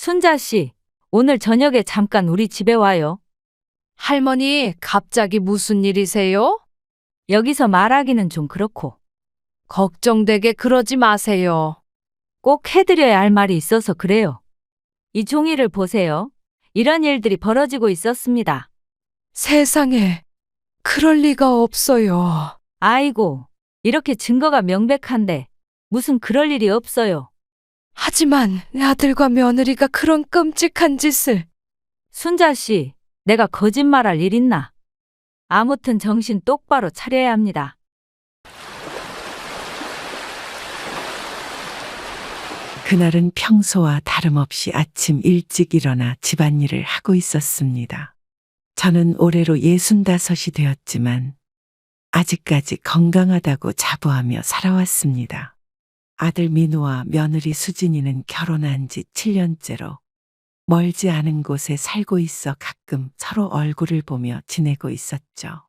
순자 씨, 오늘 저녁에 잠깐 우리 집에 와요. 할머니, 갑자기 무슨 일이세요? 여기서 말하기는 좀 그렇고 걱정되게 그러지 마세요. 꼭 해드려야 할 말이 있어서 그래요. 이 종이를 보세요. 이런 일들이 벌어지고 있었습니다. 세상에, 그럴 리가 없어요. 아이고, 이렇게 증거가 명백한데 무슨 그럴 일이 없어요. 하지만 내 아들과 며느리가 그런 끔찍한 짓을. 순자 씨, 내가 거짓말할 일 있나? 아무튼 정신 똑바로 차려야 합니다. 그날은 평소와 다름없이 아침 일찍 일어나 집안일을 하고 있었습니다. 저는 올해로 65이 되었지만 아직까지 건강하다고 자부하며 살아왔습니다. 아들 민우와 며느리 수진이는 결혼한 지 7년째로 멀지 않은 곳에 살고 있어 가끔 서로 얼굴을 보며 지내고 있었죠.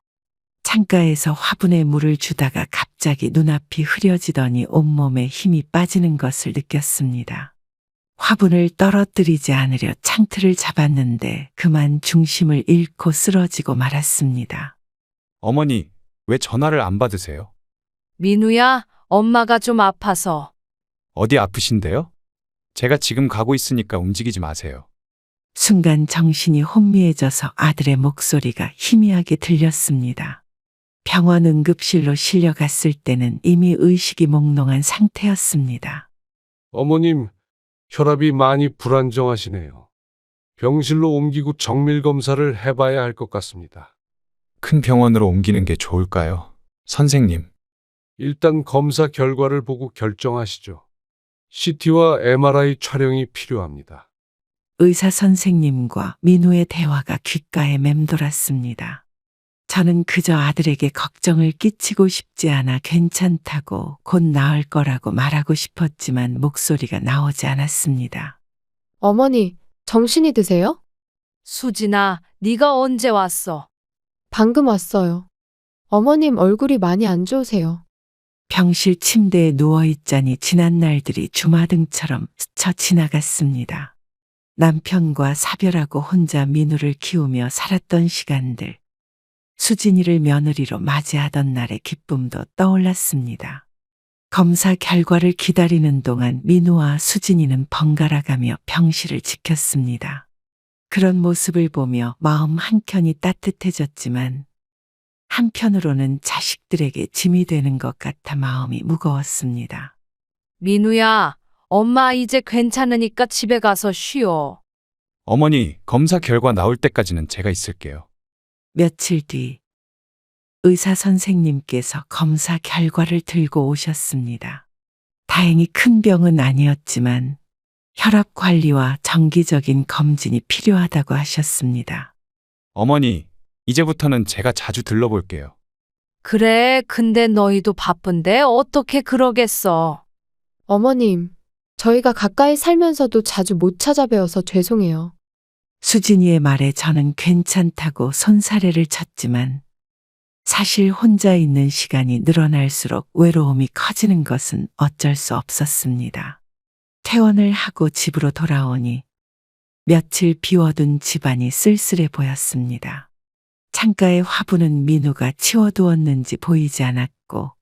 창가에서 화분에 물을 주다가 갑자기 눈앞이 흐려지더니 온몸에 힘이 빠지는 것을 느꼈습니다. 화분을 떨어뜨리지 않으려 창틀을 잡았는데 그만 중심을 잃고 쓰러지고 말았습니다. 어머니, 왜 전화를 안 받으세요? 민우야, 엄마가 좀 아파서. 어디 아프신데요? 제가 지금 가고 있으니까 움직이지 마세요. 순간 정신이 혼미해져서 아들의 목소리가 희미하게 들렸습니다. 병원 응급실로 실려갔을 때는 이미 의식이 몽롱한 상태였습니다. 어머님, 혈압이 많이 불안정하시네요. 병실로 옮기고 정밀 검사를 해봐야 할 것 같습니다. 큰 병원으로 옮기는 게 좋을까요? 선생님, 일단 검사 결과를 보고 결정하시죠. CT와 MRI 촬영이 필요합니다. 의사 선생님과 민우의 대화가 귓가에 맴돌았습니다. 저는 그저 아들에게 걱정을 끼치고 싶지 않아 괜찮다고 곧 나을 거라고 말하고 싶었지만 목소리가 나오지 않았습니다. 어머니, 정신이 드세요? 수진아, 네가 언제 왔어? 방금 왔어요. 어머님 얼굴이 많이 안 좋으세요. 병실 침대에 누워있자니 지난 날들이 주마등처럼 스쳐 지나갔습니다. 남편과 사별하고 혼자 민우를 키우며 살았던 시간들. 수진이를 며느리로 맞이하던 날의 기쁨도 떠올랐습니다. 검사 결과를 기다리는 동안 민우와 수진이는 번갈아가며 병실을 지켰습니다. 그런 모습을 보며 마음 한켠이 따뜻해졌지만 한편으로는 자식들에게 짐이 되는 것 같아 마음이 무거웠습니다. 민우야, 엄마 이제 괜찮으니까 집에 가서 쉬어. 어머니, 검사 결과 나올 때까지는 제가 있을게요. 며칠 뒤 의사 선생님께서 검사 결과를 들고 오셨습니다. 다행히 큰 병은 아니었지만 혈압 관리와 정기적인 검진이 필요하다고 하셨습니다. 어머니, 이제부터는 제가 자주 들러볼게요. 그래, 근데 너희도 바쁜데 어떻게 그러겠어? 어머님, 저희가 가까이 살면서도 자주 못 찾아뵈어서 죄송해요. 수진이의 말에 저는 괜찮다고 손사래를 쳤지만 사실 혼자 있는 시간이 늘어날수록 외로움이 커지는 것은 어쩔 수 없었습니다. 퇴원을 하고 집으로 돌아오니 며칠 비워둔 집안이 쓸쓸해 보였습니다. 창가의 화분은 민우가 치워두었는지 보이지 않았고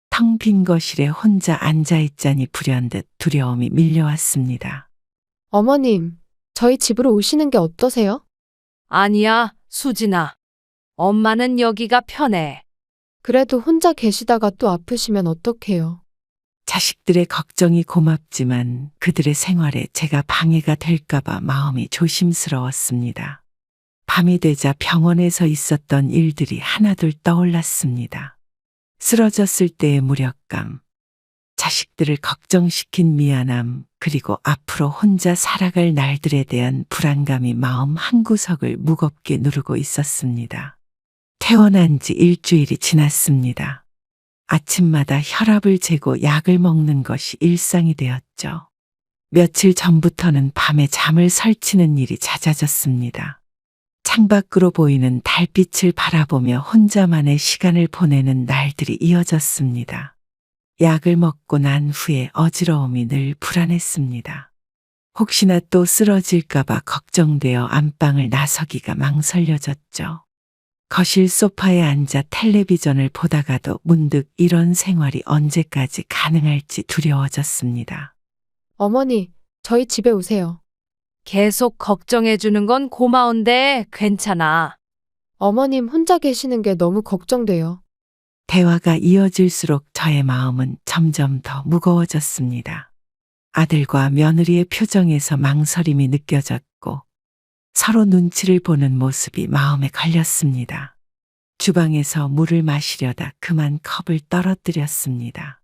텅 빈 거실에 혼자 앉아있자니 불현듯 두려움이 밀려왔습니다. 어머님, 저희 집으로 오시는 게 어떠세요? 아니야, 수진아. 엄마는 여기가 편해. 그래도 혼자 계시다가 또 아프시면 어떡해요? 자식들의 걱정이 고맙지만 그들의 생활에 제가 방해가 될까봐 마음이 조심스러웠습니다. 밤이 되자 병원에서 있었던 일들이 하나둘 떠올랐습니다. 쓰러졌을 때의 무력감, 자식들을 걱정시킨 미안함, 그리고 앞으로 혼자 살아갈 날들에 대한 불안감이 마음 한구석을 무겁게 누르고 있었습니다. 퇴원한 지 일주일이 지났습니다. 아침마다 혈압을 재고 약을 먹는 것이 일상이 되었죠. 며칠 전부터는 밤에 잠을 설치는 일이 잦아졌습니다. 창밖으로 보이는 달빛을 바라보며 혼자만의 시간을 보내는 날들이 이어졌습니다. 약을 먹고 난 후에 어지러움이 늘 불안했습니다. 혹시나 또 쓰러질까봐 걱정되어 안방을 나서기가 망설여졌죠. 거실 소파에 앉아 텔레비전을 보다가도 문득 이런 생활이 언제까지 가능할지 두려워졌습니다. 어머니, 저희 집에 오세요. 계속 걱정해주는 건 고마운데 괜찮아. 어머님 혼자 계시는 게 너무 걱정돼요. 대화가 이어질수록 저의 마음은 점점 더 무거워졌습니다. 아들과 며느리의 표정에서 망설임이 느껴졌고 서로 눈치를 보는 모습이 마음에 걸렸습니다. 주방에서 물을 마시려다 그만 컵을 떨어뜨렸습니다.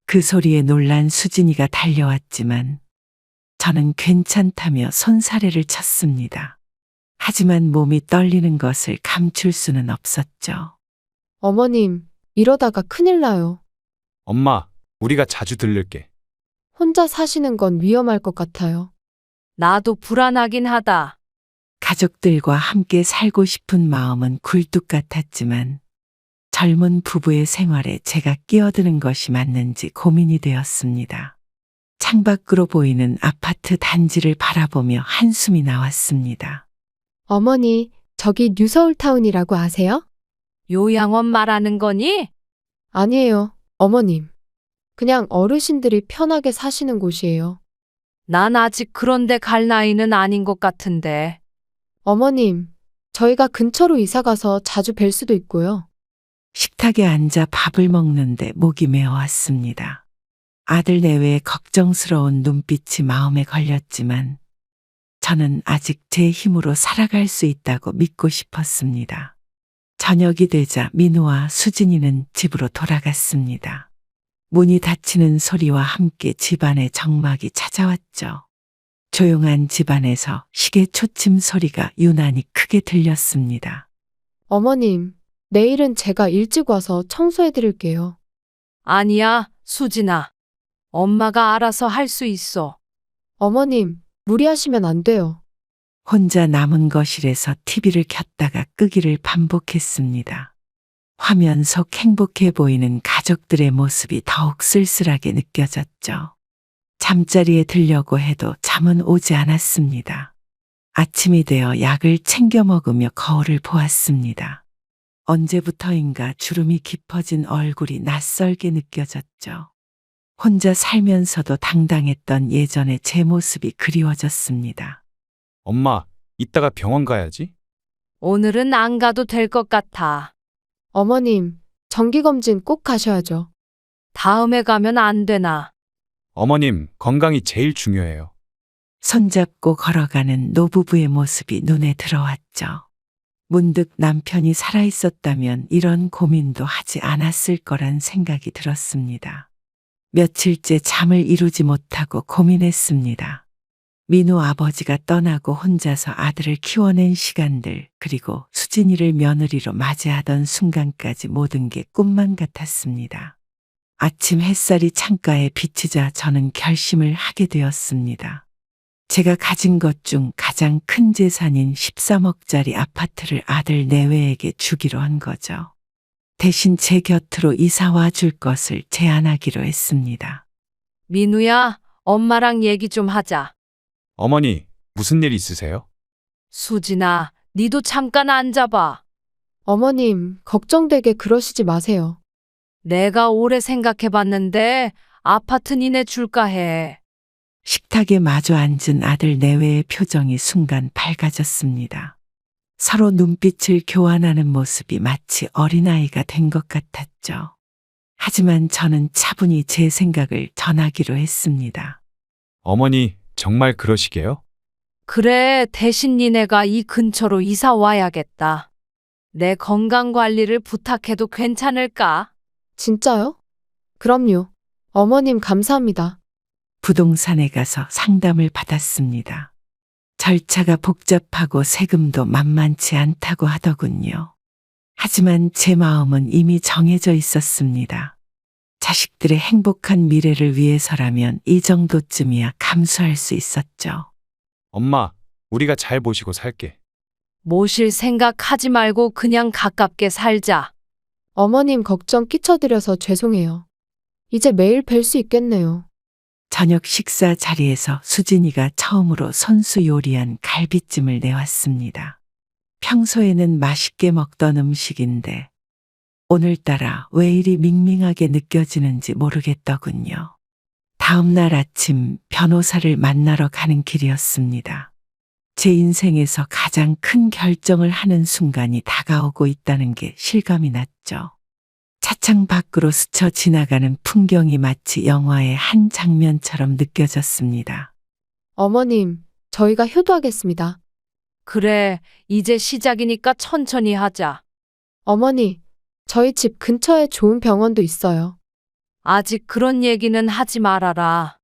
그 소리에 놀란 수진이가 달려왔지만 저는 괜찮다며 손사래를 쳤습니다. 하지만 몸이 떨리는 것을 감출 수는 없었죠. 어머님, 이러다가 큰일 나요. 엄마, 우리가 자주 들를게. 혼자 사시는 건 위험할 것 같아요. 나도 불안하긴 하다. 가족들과 함께 살고 싶은 마음은 굴뚝 같았지만 젊은 부부의 생활에 제가 끼어드는 것이 맞는지 고민이 되었습니다. 창밖으로 보이는 아파트 단지를 바라보며 한숨이 나왔습니다. 어머니, 저기 뉴서울타운이라고 아세요? 요양원 말하는 거니? 아니에요, 어머님. 그냥 어르신들이 편하게 사시는 곳이에요. 난 아직 그런데 갈 나이는 아닌 것 같은데. 어머님, 저희가 근처로 이사 가서 자주 뵐 수도 있고요. 식탁에 앉아 밥을 먹는데 목이 메어왔습니다. 아들 내외의 걱정스러운 눈빛이 마음에 걸렸지만 저는 아직 제 힘으로 살아갈 수 있다고 믿고 싶었습니다. 저녁이 되자 민우와 수진이는 집으로 돌아갔습니다. 문이 닫히는 소리와 함께 집안의 정막이 찾아왔죠. 조용한 집안에서 시계 초침 소리가 유난히 크게 들렸습니다. 어머님, 내일은 제가 일찍 와서 청소해 드릴게요. 아니야, 수진아. 엄마가 알아서 할 수 있어. 어머님, 무리하시면 안 돼요. 혼자 남은 거실에서 TV를 켰다가 끄기를 반복했습니다. 화면 속 행복해 보이는 가족들의 모습이 더욱 쓸쓸하게 느껴졌죠. 잠자리에 들려고 해도 잠은 오지 않았습니다. 아침이 되어 약을 챙겨 먹으며 거울을 보았습니다. 언제부터인가 주름이 깊어진 얼굴이 낯설게 느껴졌죠. 혼자 살면서도 당당했던 예전의 제 모습이 그리워졌습니다. 엄마, 이따가 병원 가야지. 오늘은 안 가도 될 것 같아. 어머님, 정기검진 꼭 가셔야죠. 다음에 가면 안 되나? 어머님, 건강이 제일 중요해요. 손잡고 걸어가는 노부부의 모습이 눈에 들어왔죠. 문득 남편이 살아있었다면 이런 고민도 하지 않았을 거란 생각이 들었습니다. 며칠째 잠을 이루지 못하고 고민했습니다. 민우 아버지가 떠나고 혼자서 아들을 키워낸 시간들, 그리고 수진이를 며느리로 맞이하던 순간까지 모든 게 꿈만 같았습니다. 아침 햇살이 창가에 비치자 저는 결심을 하게 되었습니다. 제가 가진 것 중 가장 큰 재산인 13억짜리 아파트를 아들 내외에게 주기로 한 거죠. 대신 제 곁으로 이사와 줄 것을 제안하기로 했습니다. 민우야, 엄마랑 얘기 좀 하자. 어머니, 무슨 일 있으세요? 수진아, 니도 잠깐 앉아봐. 어머님, 걱정되게 그러시지 마세요. 내가 오래 생각해봤는데 아파트 니네 줄까 해. 식탁에 마주 앉은 아들 내외의 표정이 순간 밝아졌습니다. 서로 눈빛을 교환하는 모습이 마치 어린아이가 된 것 같았죠. 하지만 저는 차분히 제 생각을 전하기로 했습니다. 어머니, 정말 그러시게요? 그래, 대신 니네가 이 근처로 이사 와야겠다. 내 건강 관리를 부탁해도 괜찮을까? 진짜요? 그럼요. 어머님 감사합니다. 부동산에 가서 상담을 받았습니다. 절차가 복잡하고 세금도 만만치 않다고 하더군요. 하지만 제 마음은 이미 정해져 있었습니다. 자식들의 행복한 미래를 위해서라면 이 정도쯤이야 감수할 수 있었죠. 엄마, 우리가 잘 모시고 살게. 모실 생각하지 말고 그냥 가깝게 살자. 어머님 걱정 끼쳐드려서 죄송해요. 이제 매일 뵐 수 있겠네요. 저녁 식사 자리에서 수진이가 처음으로 손수 요리한 갈비찜을 내왔습니다. 평소에는 맛있게 먹던 음식인데 오늘따라 왜 이리 밍밍하게 느껴지는지 모르겠더군요. 다음 날 아침 변호사를 만나러 가는 길이었습니다. 제 인생에서 가장 큰 결정을 하는 순간이 다가오고 있다는 게 실감이 났죠. 차창 밖으로 스쳐 지나가는 풍경이 마치 영화의 한 장면처럼 느껴졌습니다. 어머님, 저희가 효도하겠습니다. 그래, 이제 시작이니까 천천히 하자. 어머니, 저희 집 근처에 좋은 병원도 있어요. 아직 그런 얘기는 하지 말아라.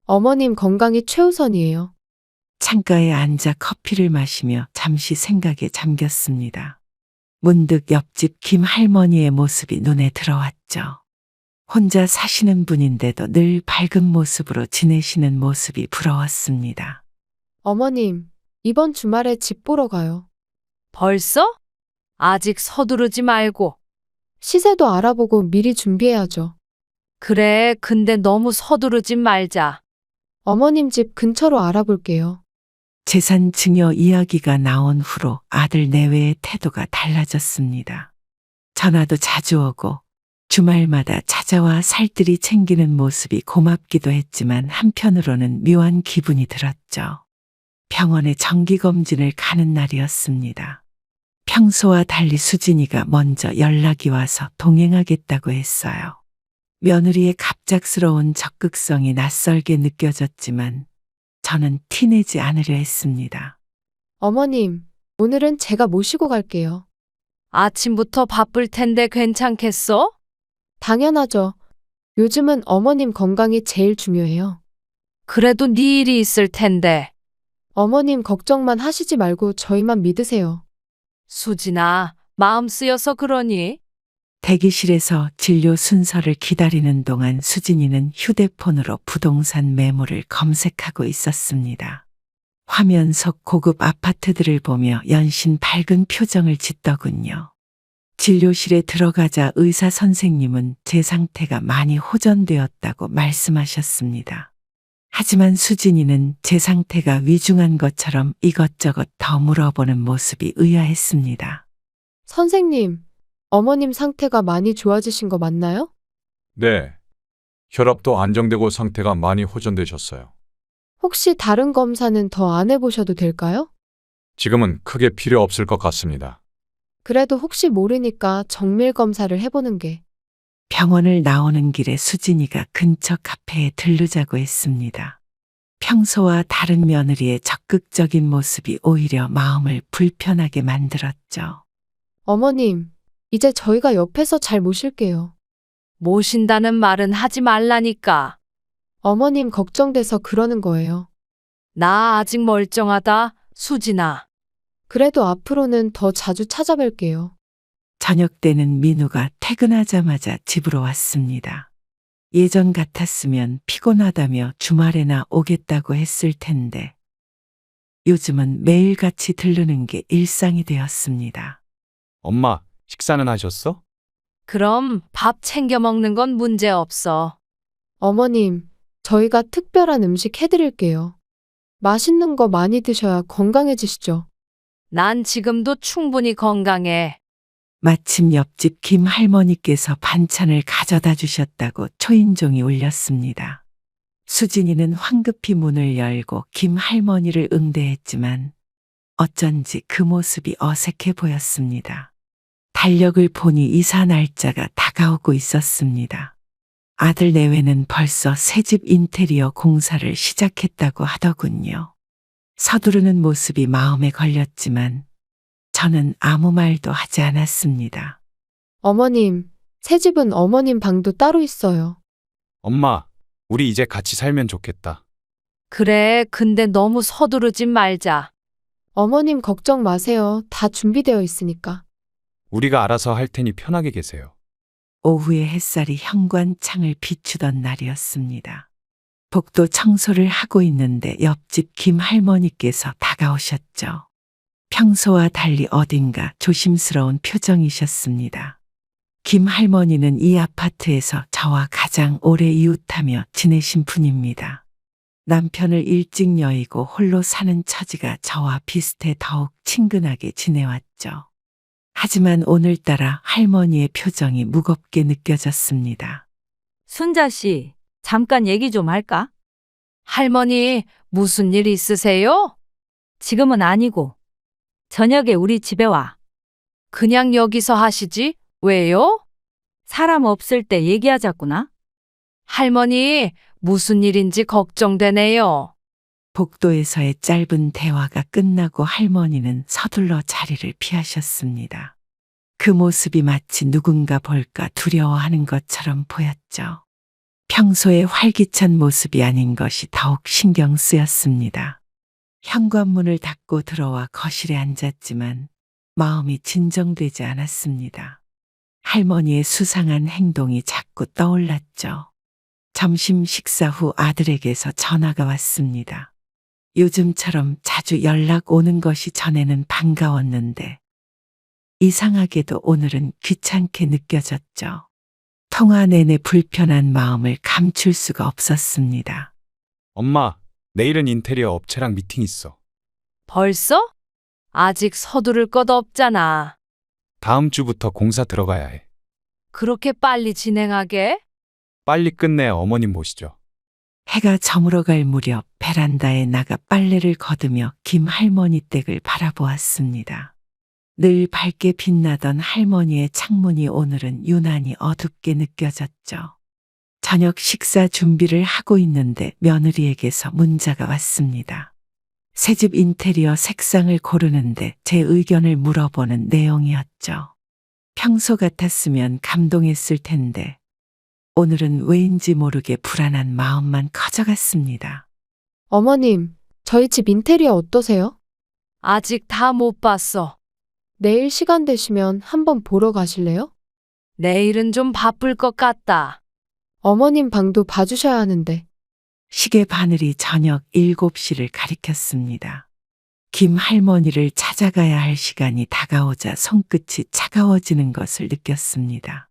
어머님 건강이 최우선이에요. 창가에 앉아 커피를 마시며 잠시 생각에 잠겼습니다. 문득 옆집 김 할머니의 모습이 눈에 들어왔죠. 혼자 사시는 분인데도 늘 밝은 모습으로 지내시는 모습이 부러웠습니다. 어머님, 이번 주말에 집 보러 가요. 벌써? 아직 서두르지 말고. 시세도 알아보고 미리 준비해야죠. 그래, 근데 너무 서두르지 말자. 어머님 집 근처로 알아볼게요. 재산 증여 이야기가 나온 후로 아들 내외의 태도가 달라졌습니다. 전화도 자주 오고 주말마다 찾아와 살뜰히 챙기는 모습이 고맙기도 했지만 한편으로는 묘한 기분이 들었죠. 병원에 정기검진을 가는 날이었습니다. 평소와 달리 수진이가 먼저 연락이 와서 동행하겠다고 했어요. 며느리의 갑작스러운 적극성이 낯설게 느껴졌지만 저는 티내지 않으려 했습니다. 어머님, 오늘은 제가 모시고 갈게요. 아침부터 바쁠 텐데 괜찮겠어? 당연하죠. 요즘은 어머님 건강이 제일 중요해요. 그래도 네 일이 있을 텐데. 어머님 걱정만 하시지 말고 저희만 믿으세요. 수진아, 마음 쓰여서 그러니? 대기실에서 진료 순서를 기다리는 동안 수진이는 휴대폰으로 부동산 매물을 검색하고 있었습니다. 화면 속 고급 아파트들을 보며 연신 밝은 표정을 짓더군요. 진료실에 들어가자 의사 선생님은 제 상태가 많이 호전되었다고 말씀하셨습니다. 하지만 수진이는 제 상태가 위중한 것처럼 이것저것 더 물어보는 모습이 의아했습니다. 선생님, 어머님 상태가 많이 좋아지신 거 맞나요? 네. 혈압도 안정되고 상태가 많이 호전되셨어요. 혹시 다른 검사는 더 안 해보셔도 될까요? 지금은 크게 필요 없을 것 같습니다. 그래도 혹시 모르니까 정밀 검사를 해보는 게. 병원을 나오는 길에 수진이가 근처 카페에 들르자고 했습니다. 평소와 다른 며느리의 적극적인 모습이 오히려 마음을 불편하게 만들었죠. 어머님, 이제 저희가 옆에서 잘 모실게요. 모신다는 말은 하지 말라니까. 어머님 걱정돼서 그러는 거예요. 나 아직 멀쩡하다, 수진아. 그래도 앞으로는 더 자주 찾아뵐게요. 저녁 때는 민우가 퇴근하자마자 집으로 왔습니다. 예전 같았으면 피곤하다며 주말에나 오겠다고 했을 텐데 요즘은 매일같이 들르는 게 일상이 되었습니다. 엄마, 식사는 하셨어? 그럼 밥 챙겨 먹는 건 문제 없어. 어머님, 저희가 특별한 음식 해드릴게요. 맛있는 거 많이 드셔야 건강해지시죠. 난 지금도 충분히 건강해. 마침 옆집 김 할머니께서 반찬을 가져다 주셨다고 초인종이 울렸습니다. 수진이는 황급히 문을 열고 김 할머니를 응대했지만 어쩐지 그 모습이 어색해 보였습니다. 달력을 보니 이사 날짜가 다가오고 있었습니다. 아들 내외는 벌써 새집 인테리어 공사를 시작했다고 하더군요. 서두르는 모습이 마음에 걸렸지만 저는 아무 말도 하지 않았습니다. 어머님, 새 집은 어머님 방도 따로 있어요. 엄마, 우리 이제 같이 살면 좋겠다. 그래, 근데 너무 서두르지 말자. 어머님 걱정 마세요. 다 준비되어 있으니까. 우리가 알아서 할 테니 편하게 계세요. 오후에 햇살이 현관창을 비추던 날이었습니다. 복도 청소를 하고 있는데 옆집 김 할머니께서 다가오셨죠. 평소와 달리 어딘가 조심스러운 표정이셨습니다. 김 할머니는 이 아파트에서 저와 가장 오래 이웃하며 지내신 분입니다. 남편을 일찍 여의고 홀로 사는 처지가 저와 비슷해 더욱 친근하게 지내왔죠. 하지만 오늘따라 할머니의 표정이 무겁게 느껴졌습니다. 순자 씨, 잠깐 얘기 좀 할까? 할머니, 무슨 일 있으세요? 지금은 아니고. 저녁에 우리 집에 와. 그냥 여기서 하시지? 왜요? 사람 없을 때 얘기하자꾸나. 할머니, 무슨 일인지 걱정되네요. 복도에서의 짧은 대화가 끝나고 할머니는 서둘러 자리를 피하셨습니다. 그 모습이 마치 누군가 볼까 두려워하는 것처럼 보였죠. 평소의 활기찬 모습이 아닌 것이 더욱 신경 쓰였습니다. 현관문을 닫고 들어와 거실에 앉았지만 마음이 진정되지 않았습니다. 할머니의 수상한 행동이 자꾸 떠올랐죠. 점심 식사 후 아들에게서 전화가 왔습니다. 요즘처럼 자주 연락 오는 것이 전에는 반가웠는데 이상하게도 오늘은 귀찮게 느껴졌죠. 통화 내내 불편한 마음을 감출 수가 없었습니다. 엄마, 내일은 인테리어 업체랑 미팅 있어. 벌써? 아직 서두를 것 없잖아. 다음 주부터 공사 들어가야 해. 그렇게 빨리 진행하게? 빨리 끝내야 어머님 모시죠. 해가 저물어갈 무렵 베란다에 나가 빨래를 거두며 김 할머니 댁을 바라보았습니다. 늘 밝게 빛나던 할머니의 창문이 오늘은 유난히 어둡게 느껴졌죠. 저녁 식사 준비를 하고 있는데 며느리에게서 문자가 왔습니다. 새집 인테리어 색상을 고르는데 제 의견을 물어보는 내용이었죠. 평소 같았으면 감동했을 텐데 오늘은 왜인지 모르게 불안한 마음만 커져갔습니다. 어머님, 저희 집 인테리어 어떠세요? 아직 다 못 봤어. 내일 시간 되시면 한번 보러 가실래요? 내일은 좀 바쁠 것 같다. 어머님 방도 봐주셔야 하는데. 시계 바늘이 저녁 7시를 가리켰습니다. 김 할머니를 찾아가야 할 시간이 다가오자 손끝이 차가워지는 것을 느꼈습니다.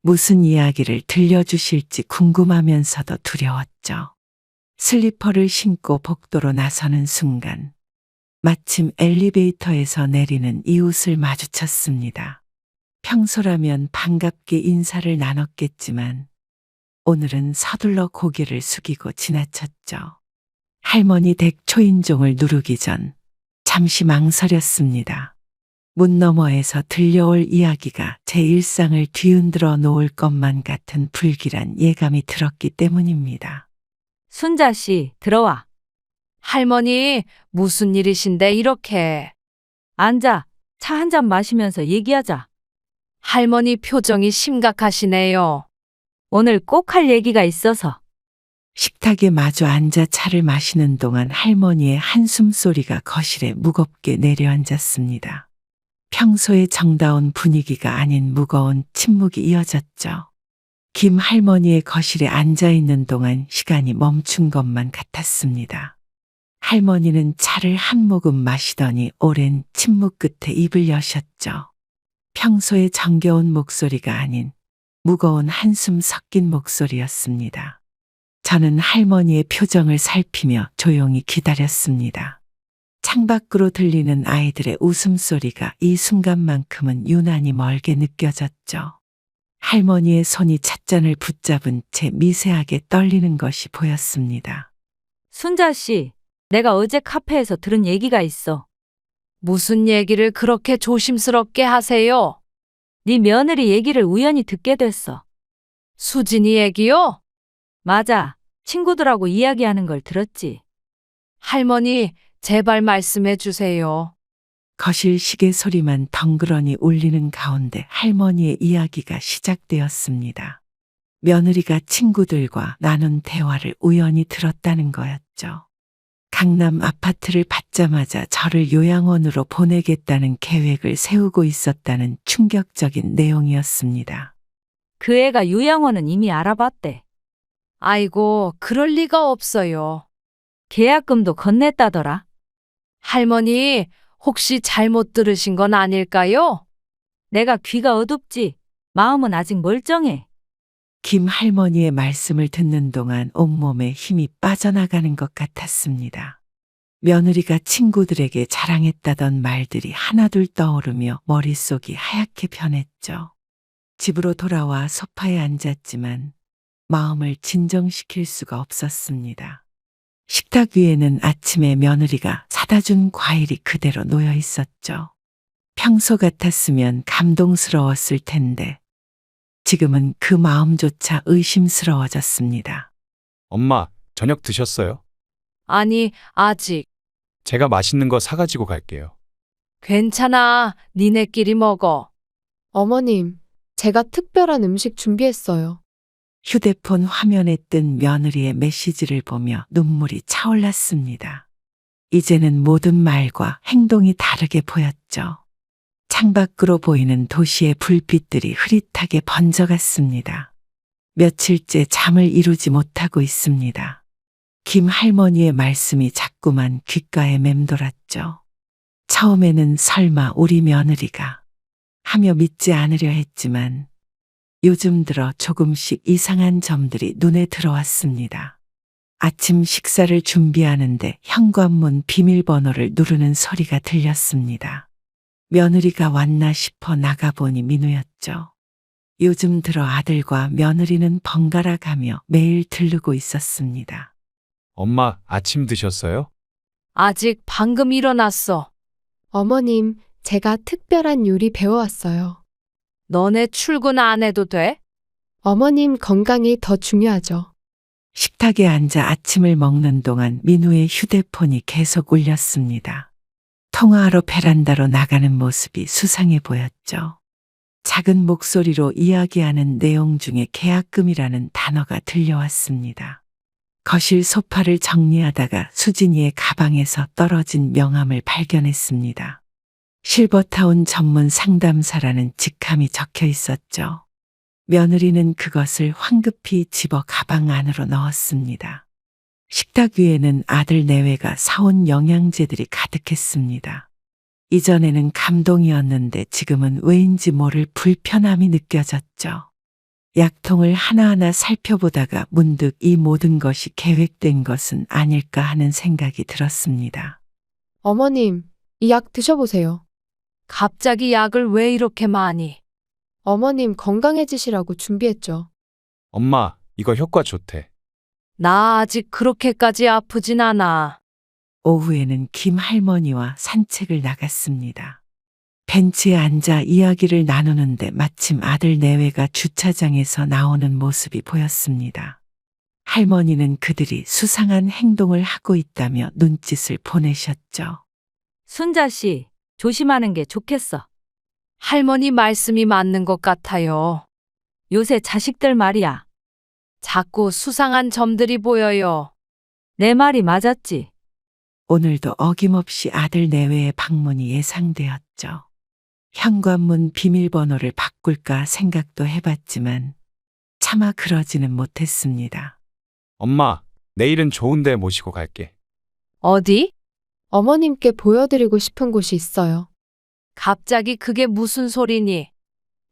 무슨 이야기를 들려주실지 궁금하면서도 두려웠죠. 슬리퍼를 신고 복도로 나서는 순간 마침 엘리베이터에서 내리는 이웃을 마주쳤습니다. 평소라면 반갑게 인사를 나눴겠지만 오늘은 서둘러 고개를 숙이고 지나쳤죠. 할머니 댁 초인종을 누르기 전 잠시 망설였습니다. 문 너머에서 들려올 이야기가 제 일상을 뒤흔들어 놓을 것만 같은 불길한 예감이 들었기 때문입니다. 순자 씨, 들어와. 할머니, 무슨 일이신데 이렇게. 앉아. 차 한 잔 마시면서 얘기하자. 할머니 표정이 심각하시네요. 오늘 꼭 할 얘기가 있어서. 식탁에 마주 앉아 차를 마시는 동안 할머니의 한숨 소리가 거실에 무겁게 내려앉았습니다. 평소의 정다운 분위기가 아닌 무거운 침묵이 이어졌죠. 김 할머니의 거실에 앉아 있는 동안 시간이 멈춘 것만 같았습니다. 할머니는 차를 한 모금 마시더니 오랜 침묵 끝에 입을 여셨죠. 평소의 정겨운 목소리가 아닌 무거운 한숨 섞인 목소리였습니다. 저는 할머니의 표정을 살피며 조용히 기다렸습니다. 창밖으로 들리는 아이들의 웃음소리가 이 순간만큼은 유난히 멀게 느껴졌죠. 할머니의 손이 찻잔을 붙잡은 채 미세하게 떨리는 것이 보였습니다. 순자 씨, 내가 어제 카페에서 들은 얘기가 있어. 무슨 얘기를 그렇게 조심스럽게 하세요? 네 며느리 얘기를 우연히 듣게 됐어. 수진이 얘기요? 맞아. 친구들하고 이야기하는 걸 들었지. 할머니, 제발 말씀해 주세요. 거실 시계 소리만 덩그러니 울리는 가운데 할머니의 이야기가 시작되었습니다. 며느리가 친구들과 나눈 대화를 우연히 들었다는 거였죠. 강남 아파트를 받자마자 저를 요양원으로 보내겠다는 계획을 세우고 있었다는 충격적인 내용이었습니다. 그 애가 요양원은 이미 알아봤대. 아이고, 그럴 리가 없어요. 계약금도 건넸다더라. 할머니, 혹시 잘못 들으신 건 아닐까요? 내가 귀가 어둡지. 마음은 아직 멀쩡해. 김 할머니의 말씀을 듣는 동안 온몸에 힘이 빠져나가는 것 같았습니다. 며느리가 친구들에게 자랑했다던 말들이 하나둘 떠오르며 머릿속이 하얗게 변했죠. 집으로 돌아와 소파에 앉았지만 마음을 진정시킬 수가 없었습니다. 식탁 위에는 아침에 며느리가 사다 준 과일이 그대로 놓여 있었죠. 평소 같았으면 감동스러웠을 텐데 지금은 그 마음조차 의심스러워졌습니다. 엄마, 저녁 드셨어요? 아니, 아직. 제가 맛있는 거 사가지고 갈게요. 괜찮아. 니네끼리 먹어. 어머님, 제가 특별한 음식 준비했어요. 휴대폰 화면에 뜬 며느리의 메시지를 보며 눈물이 차올랐습니다. 이제는 모든 말과 행동이 다르게 보였죠. 창밖으로 보이는 도시의 불빛들이 흐릿하게 번져갔습니다. 며칠째 잠을 이루지 못하고 있습니다. 김 할머니의 말씀이 자꾸만 귓가에 맴돌았죠. 처음에는 설마 우리 며느리가 하며 믿지 않으려 했지만 요즘 들어 조금씩 이상한 점들이 눈에 들어왔습니다. 아침 식사를 준비하는데 현관문 비밀번호를 누르는 소리가 들렸습니다. 며느리가 왔나 싶어 나가보니 민우였죠. 요즘 들어 아들과 며느리는 번갈아 가며 매일 들르고 있었습니다. 엄마, 아침 드셨어요? 아직 방금 일어났어. 어머님, 제가 특별한 요리 배워왔어요. 너네 출근 안 해도 돼? 어머님 건강이 더 중요하죠. 식탁에 앉아 아침을 먹는 동안 민우의 휴대폰이 계속 울렸습니다. 통화하러 베란다로 나가는 모습이 수상해 보였죠. 작은 목소리로 이야기하는 내용 중에 계약금이라는 단어가 들려왔습니다. 거실 소파를 정리하다가 수진이의 가방에서 떨어진 명함을 발견했습니다. 실버타운 전문 상담사라는 직함이 적혀 있었죠. 며느리는 그것을 황급히 집어 가방 안으로 넣었습니다. 식탁 위에는 아들 내외가 사온 영양제들이 가득했습니다. 이전에는 감동이었는데 지금은 왜인지 모를 불편함이 느껴졌죠. 약통을 하나하나 살펴보다가 문득 이 모든 것이 계획된 것은 아닐까 하는 생각이 들었습니다. 어머님, 이 약 드셔보세요. 갑자기 약을 왜 이렇게 많이? 어머님 건강해지시라고 준비했죠. 엄마, 이거 효과 좋대. 나 아직 그렇게까지 아프진 않아. 오후에는 김 할머니와 산책을 나갔습니다. 벤치에 앉아 이야기를 나누는데 마침 아들 내외가 주차장에서 나오는 모습이 보였습니다. 할머니는 그들이 수상한 행동을 하고 있다며 눈짓을 보내셨죠. 순자 씨, 조심하는 게 좋겠어. 할머니 말씀이 맞는 것 같아요. 요새 자식들 말이야. 자꾸 수상한 점들이 보여요. 내 말이 맞았지. 오늘도 어김없이 아들 내외의 방문이 예상되었죠. 현관문 비밀번호를 바꿀까 생각도 해봤지만 차마 그러지는 못했습니다. 엄마, 내일은 좋은 데 모시고 갈게. 어디? 어머님께 보여드리고 싶은 곳이 있어요. 갑자기 그게 무슨 소리니?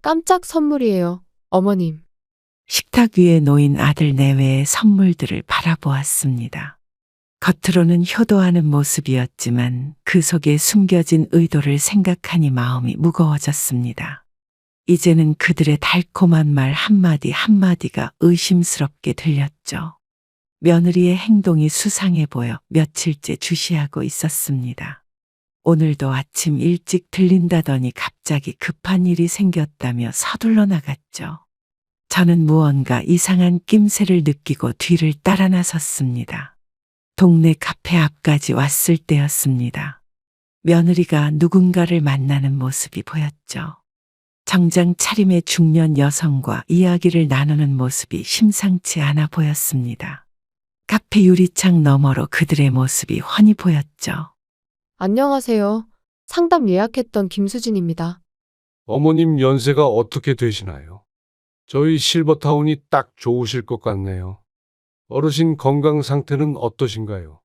깜짝 선물이에요, 어머님. 식탁 위에 놓인 아들 내외의 선물들을 바라보았습니다. 겉으로는 효도하는 모습이었지만 그 속에 숨겨진 의도를 생각하니 마음이 무거워졌습니다. 이제는 그들의 달콤한 말 한마디 한마디가 의심스럽게 들렸죠. 며느리의 행동이 수상해 보여 며칠째 주시하고 있었습니다. 오늘도 아침 일찍 들린다더니 갑자기 급한 일이 생겼다며 서둘러 나갔죠. 저는 무언가 이상한 낌새를 느끼고 뒤를 따라 나섰습니다. 동네 카페 앞까지 왔을 때였습니다. 며느리가 누군가를 만나는 모습이 보였죠. 정장 차림의 중년 여성과 이야기를 나누는 모습이 심상치 않아 보였습니다. 카페 유리창 너머로 그들의 모습이 훤히 보였죠. 안녕하세요. 상담 예약했던 김수진입니다. 어머님 연세가 어떻게 되시나요? 저희 실버타운이 딱 좋으실 것 같네요. 어르신 건강 상태는 어떠신가요?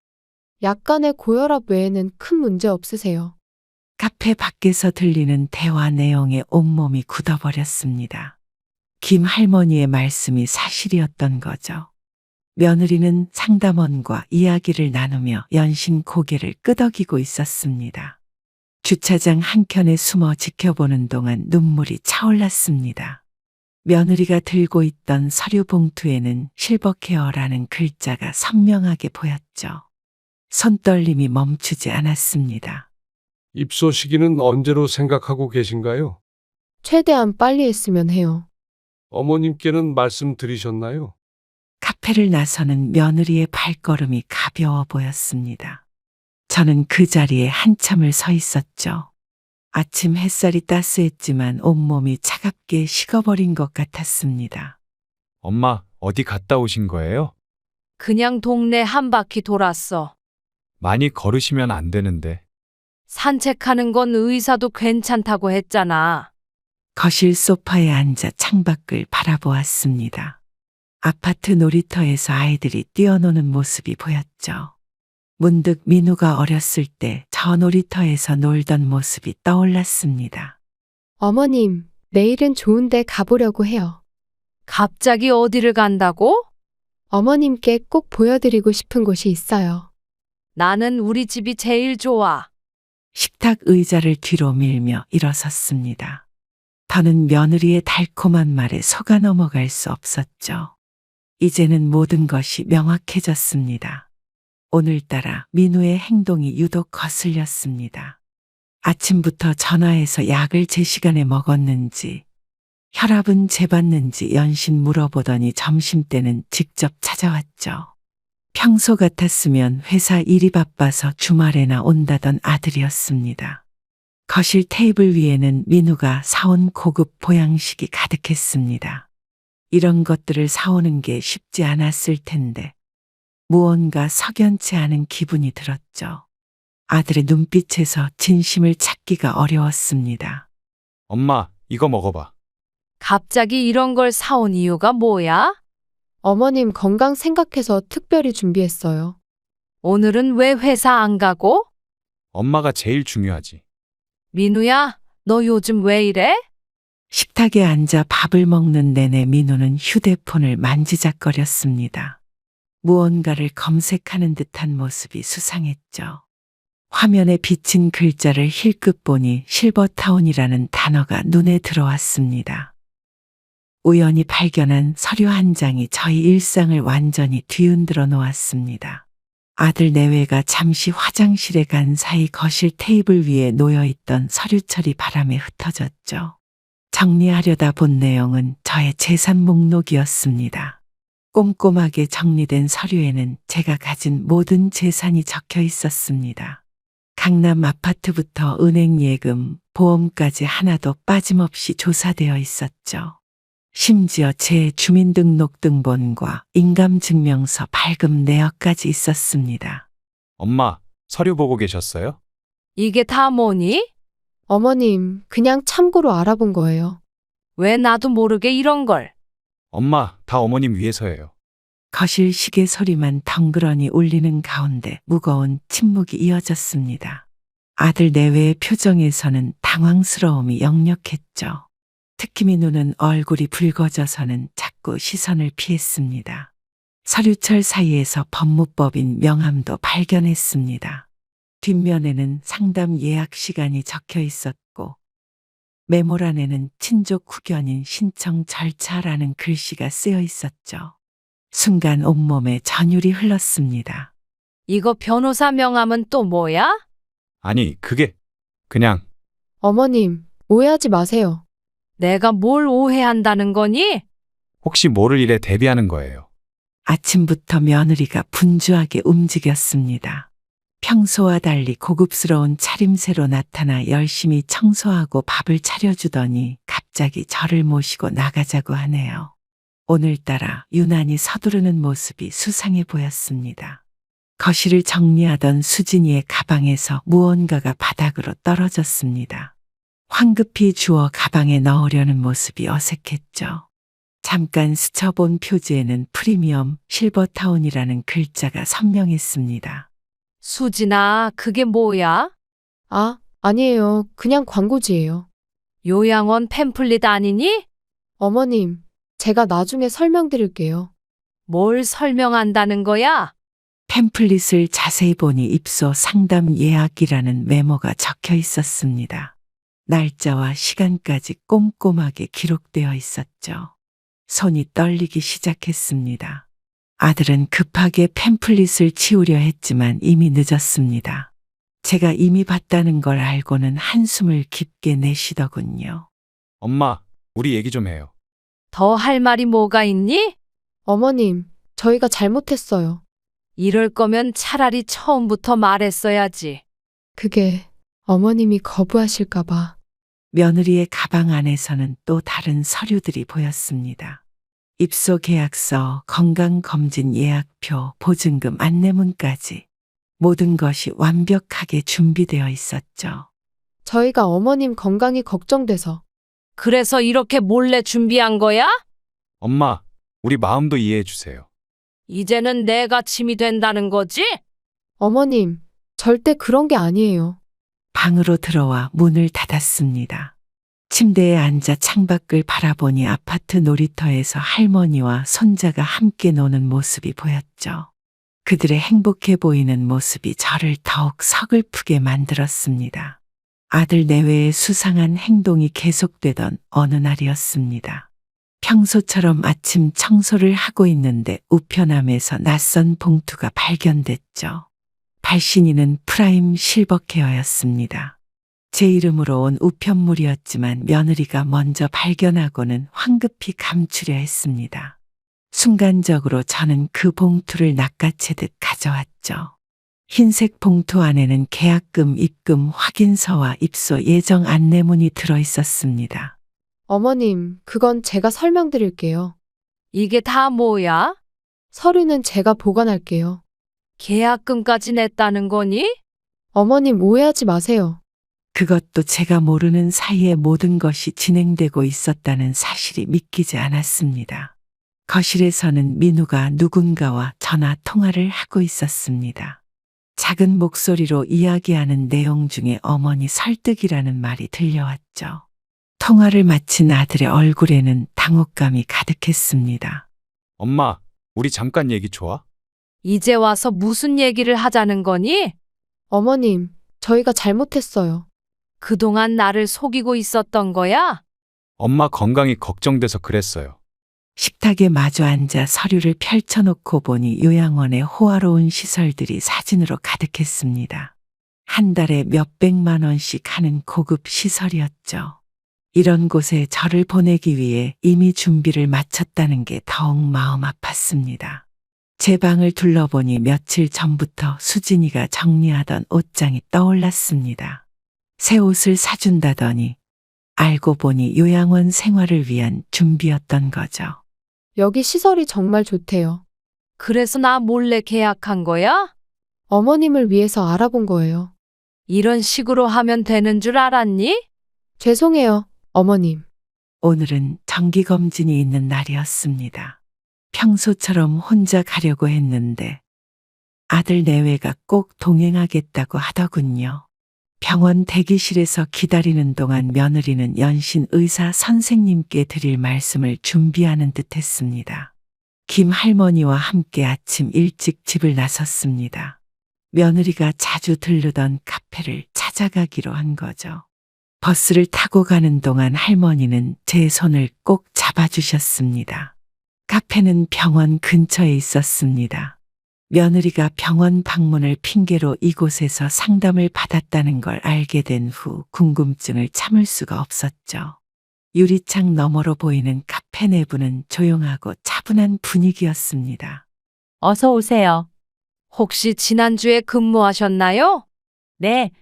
약간의 고혈압 외에는 큰 문제 없으세요. 카페 밖에서 들리는 대화 내용에 온몸이 굳어버렸습니다. 김 할머니의 말씀이 사실이었던 거죠. 며느리는 상담원과 이야기를 나누며 연신 고개를 끄덕이고 있었습니다. 주차장 한켠에 숨어 지켜보는 동안 눈물이 차올랐습니다. 며느리가 들고 있던 서류 봉투에는 실버케어라는 글자가 선명하게 보였죠. 손떨림이 멈추지 않았습니다. 입소 시기는 언제로 생각하고 계신가요? 최대한 빨리 했으면 해요. 어머님께는 말씀드리셨나요? 카페를 나서는 며느리의 발걸음이 가벼워 보였습니다. 저는 그 자리에 한참을 서 있었죠. 아침 햇살이 따스했지만 온몸이 차갑게 식어버린 것 같았습니다. 엄마, 어디 갔다 오신 거예요? 그냥 동네 한 바퀴 돌았어. 많이 걸으시면 안 되는데. 산책하는 건 의사도 괜찮다고 했잖아. 거실 소파에 앉아 창밖을 바라보았습니다. 아파트 놀이터에서 아이들이 뛰어노는 모습이 보였죠. 문득 민우가 어렸을 때 저 놀이터에서 놀던 모습이 떠올랐습니다. 어머님, 내일은 좋은데 가보려고 해요. 갑자기 어디를 간다고? 어머님께 꼭 보여드리고 싶은 곳이 있어요. 나는 우리 집이 제일 좋아. 식탁 의자를 뒤로 밀며 일어섰습니다. 더는 며느리의 달콤한 말에 속아 넘어갈 수 없었죠. 이제는 모든 것이 명확해졌습니다. 오늘따라 민우의 행동이 유독 거슬렸습니다. 아침부터 전화해서 약을 제 시간에 먹었는지, 혈압은 재봤는지 연신 물어보더니 점심때는 직접 찾아왔죠. 평소 같았으면 회사 일이 바빠서 주말에나 온다던 아들이었습니다. 거실 테이블 위에는 민우가 사온 고급 보양식이 가득했습니다. 이런 것들을 사오는 게 쉽지 않았을 텐데 무언가 석연치 않은 기분이 들었죠. 아들의 눈빛에서 진심을 찾기가 어려웠습니다. 엄마, 이거 먹어봐. 갑자기 이런 걸 사온 이유가 뭐야? 어머님 건강 생각해서 특별히 준비했어요. 오늘은 왜 회사 안 가고? 엄마가 제일 중요하지. 민우야, 너 요즘 왜 이래? 식탁에 앉아 밥을 먹는 내내 민우는 휴대폰을 만지작거렸습니다. 무언가를 검색하는 듯한 모습이 수상했죠. 화면에 비친 글자를 힐끗 보니 실버타운이라는 단어가 눈에 들어왔습니다. 우연히 발견한 서류 한 장이 저희 일상을 완전히 뒤흔들어 놓았습니다. 아들 내외가 잠시 화장실에 간 사이 거실 테이블 위에 놓여있던 서류철이 바람에 흩어졌죠. 정리하려다 본 내용은 저의 재산 목록이었습니다. 꼼꼼하게 정리된 서류에는 제가 가진 모든 재산이 적혀 있었습니다. 강남 아파트부터 은행 예금, 보험까지 하나도 빠짐없이 조사되어 있었죠. 심지어 제 주민등록등본과 인감증명서 발급 내역까지 있었습니다. 엄마, 서류 보고 계셨어요? 이게 다 뭐니? 어머님, 그냥 참고로 알아본 거예요. 왜 나도 모르게 이런 걸? 엄마, 다 어머님 위해서예요. 거실 시계 소리만 덩그러니 울리는 가운데 무거운 침묵이 이어졌습니다. 아들 내외의 표정에서는 당황스러움이 역력했죠. 특히 민우는 얼굴이 붉어져서는 자꾸 시선을 피했습니다. 서류철 사이에서 법무법인 명함도 발견했습니다. 뒷면에는 상담 예약 시간이 적혀 있었고 메모란에는 친족 후견인 신청 절차라는 글씨가 쓰여 있었죠. 순간 온몸에 전율이 흘렀습니다. 이거 변호사 명함은 또 뭐야? 아니, 그게 그냥 어머님, 오해하지 마세요. 내가 뭘 오해한다는 거니? 혹시 모를 일에 대비하는 거예요. 아침부터 며느리가 분주하게 움직였습니다. 평소와 달리 고급스러운 차림새로 나타나 열심히 청소하고 밥을 차려주더니 갑자기 저를 모시고 나가자고 하네요. 오늘따라 유난히 서두르는 모습이 수상해 보였습니다. 거실을 정리하던 수진이의 가방에서 무언가가 바닥으로 떨어졌습니다. 황급히 주워 가방에 넣으려는 모습이 어색했죠. 잠깐 스쳐본 표지에는 프리미엄 실버타운이라는 글자가 선명했습니다. 수진아, 그게 뭐야? 아, 아니에요. 그냥 광고지예요. 요양원 팸플릿 아니니? 어머님, 제가 나중에 설명드릴게요. 뭘 설명한다는 거야? 팸플릿을 자세히 보니 입소 상담 예약이라는 메모가 적혀 있었습니다. 날짜와 시간까지 꼼꼼하게 기록되어 있었죠. 손이 떨리기 시작했습니다. 아들은 급하게 팸플릿을 치우려 했지만 이미 늦었습니다. 제가 이미 봤다는 걸 알고는 한숨을 깊게 내쉬더군요. 엄마, 우리 얘기 좀 해요. 더 할 말이 뭐가 있니? 어머님, 저희가 잘못했어요. 이럴 거면 차라리 처음부터 말했어야지. 그게 어머님이 거부하실까봐. 며느리의 가방 안에서는 또 다른 서류들이 보였습니다. 입소 계약서, 건강검진 예약표, 보증금 안내문까지 모든 것이 완벽하게 준비되어 있었죠. 저희가 어머님 건강이 걱정돼서. 그래서 이렇게 몰래 준비한 거야? 엄마, 우리 마음도 이해해 주세요. 이제는 내가 짐이 된다는 거지? 어머님, 절대 그런 게 아니에요. 방으로 들어와 문을 닫았습니다. 침대에 앉아 창밖을 바라보니 아파트 놀이터에서 할머니와 손자가 함께 노는 모습이 보였죠. 그들의 행복해 보이는 모습이 저를 더욱 서글프게 만들었습니다. 아들 내외의 수상한 행동이 계속되던 어느 날이었습니다. 평소처럼 아침 청소를 하고 있는데 우편함에서 낯선 봉투가 발견됐죠. 발신인은 프라임 실버케어였습니다. 제 이름으로 온 우편물이었지만 며느리가 먼저 발견하고는 황급히 감추려 했습니다. 순간적으로 저는 그 봉투를 낚아채듯 가져왔죠. 흰색 봉투 안에는 계약금 입금 확인서와 입소 예정 안내문이 들어 있었습니다. 어머님, 그건 제가 설명드릴게요. 이게 다 뭐야? 서류는 제가 보관할게요. 계약금까지 냈다는 거니? 어머님 오해하지 마세요. 그것도 제가 모르는 사이에 모든 것이 진행되고 있었다는 사실이 믿기지 않았습니다. 거실에서는 민우가 누군가와 전화 통화를 하고 있었습니다. 작은 목소리로 이야기하는 내용 중에 어머니 설득이라는 말이 들려왔죠. 통화를 마친 아들의 얼굴에는 당혹감이 가득했습니다. 엄마, 우리 잠깐 얘기 좋아? 이제 와서 무슨 얘기를 하자는 거니? 어머님, 저희가 잘못했어요. 그동안 나를 속이고 있었던 거야? 엄마 건강이 걱정돼서 그랬어요. 식탁에 마주 앉아 서류를 펼쳐놓고 보니 요양원의 호화로운 시설들이 사진으로 가득했습니다. 한 달에 몇백만 원씩 하는 고급 시설이었죠. 이런 곳에 저를 보내기 위해 이미 준비를 마쳤다는 게 더욱 마음 아팠습니다. 제 방을 둘러보니 며칠 전부터 수진이가 정리하던 옷장이 떠올랐습니다. 새 옷을 사준다더니 알고 보니 요양원 생활을 위한 준비였던 거죠. 여기 시설이 정말 좋대요. 그래서 나 몰래 계약한 거야? 어머님을 위해서 알아본 거예요. 이런 식으로 하면 되는 줄 알았니? 죄송해요, 어머님. 오늘은 정기검진이 있는 날이었습니다. 평소처럼 혼자 가려고 했는데 아들 내외가 꼭 동행하겠다고 하더군요. 병원 대기실에서 기다리는 동안 며느리는 연신 의사 선생님께 드릴 말씀을 준비하는 듯 했습니다. 김 할머니와 함께 아침 일찍 집을 나섰습니다. 며느리가 자주 들르던 카페를 찾아가기로 한 거죠. 버스를 타고 가는 동안 할머니는 제 손을 꼭 잡아주셨습니다. 카페는 병원 근처에 있었습니다. 며느리가 병원 방문을 핑계로 이곳에서 상담을 받았다는 걸 알게 된 후 궁금증을 참을 수가 없었죠. 유리창 너머로 보이는 카페 내부는 조용하고 차분한 분위기였습니다. 어서 오세요. 혹시 지난주에 근무하셨나요? 네,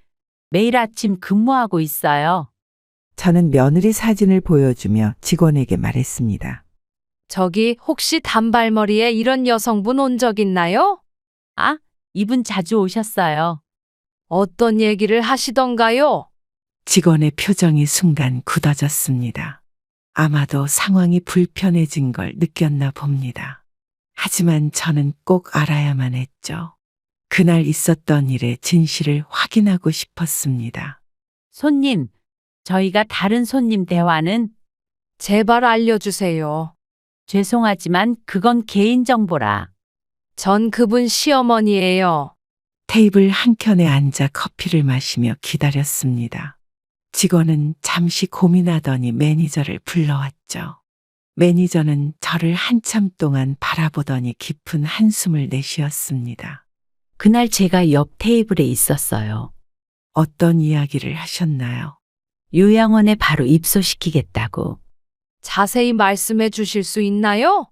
매일 아침 근무하고 있어요. 저는 며느리 사진을 보여주며 직원에게 말했습니다. 저기 혹시 단발머리에 이런 여성분 온 적 있나요? 아, 이분 자주 오셨어요. 어떤 얘기를 하시던가요? 직원의 표정이 순간 굳어졌습니다. 아마도 상황이 불편해진 걸 느꼈나 봅니다. 하지만 저는 꼭 알아야만 했죠. 그날 있었던 일의 진실을 확인하고 싶었습니다. 손님, 저희가 다른 손님 대화는 제발 알려주세요. 죄송하지만 그건 개인정보라. 전 그분 시어머니예요. 테이블 한켠에 앉아 커피를 마시며 기다렸습니다. 직원은 잠시 고민하더니 매니저를 불러왔죠. 매니저는 저를 한참 동안 바라보더니 깊은 한숨을 내쉬었습니다. 그날 제가 옆 테이블에 있었어요. 어떤 이야기를 하셨나요? 요양원에 바로 입소시키겠다고. 자세히 말씀해 주실 수 있나요?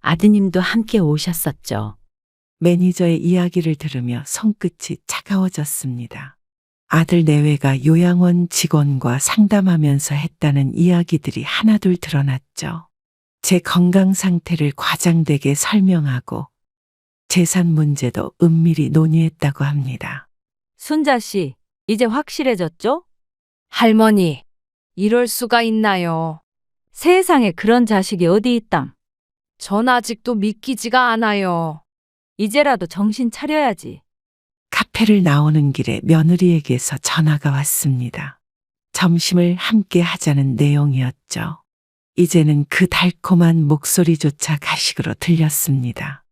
아드님도 함께 오셨었죠. 매니저의 이야기를 들으며 손끝이 차가워졌습니다. 아들 내외가 요양원 직원과 상담하면서 했다는 이야기들이 하나둘 드러났죠. 제 건강 상태를 과장되게 설명하고 재산 문제도 은밀히 논의했다고 합니다. 순자 씨, 이제 확실해졌죠? 할머니, 이럴 수가 있나요? 세상에 그런 자식이 어디 있담. 전 아직도 믿기지가 않아요. 이제라도 정신 차려야지. 카페를 나오는 길에 며느리에게서 전화가 왔습니다. 점심을 함께 하자는 내용이었죠. 이제는 그 달콤한 목소리조차 가식으로 들렸습니다.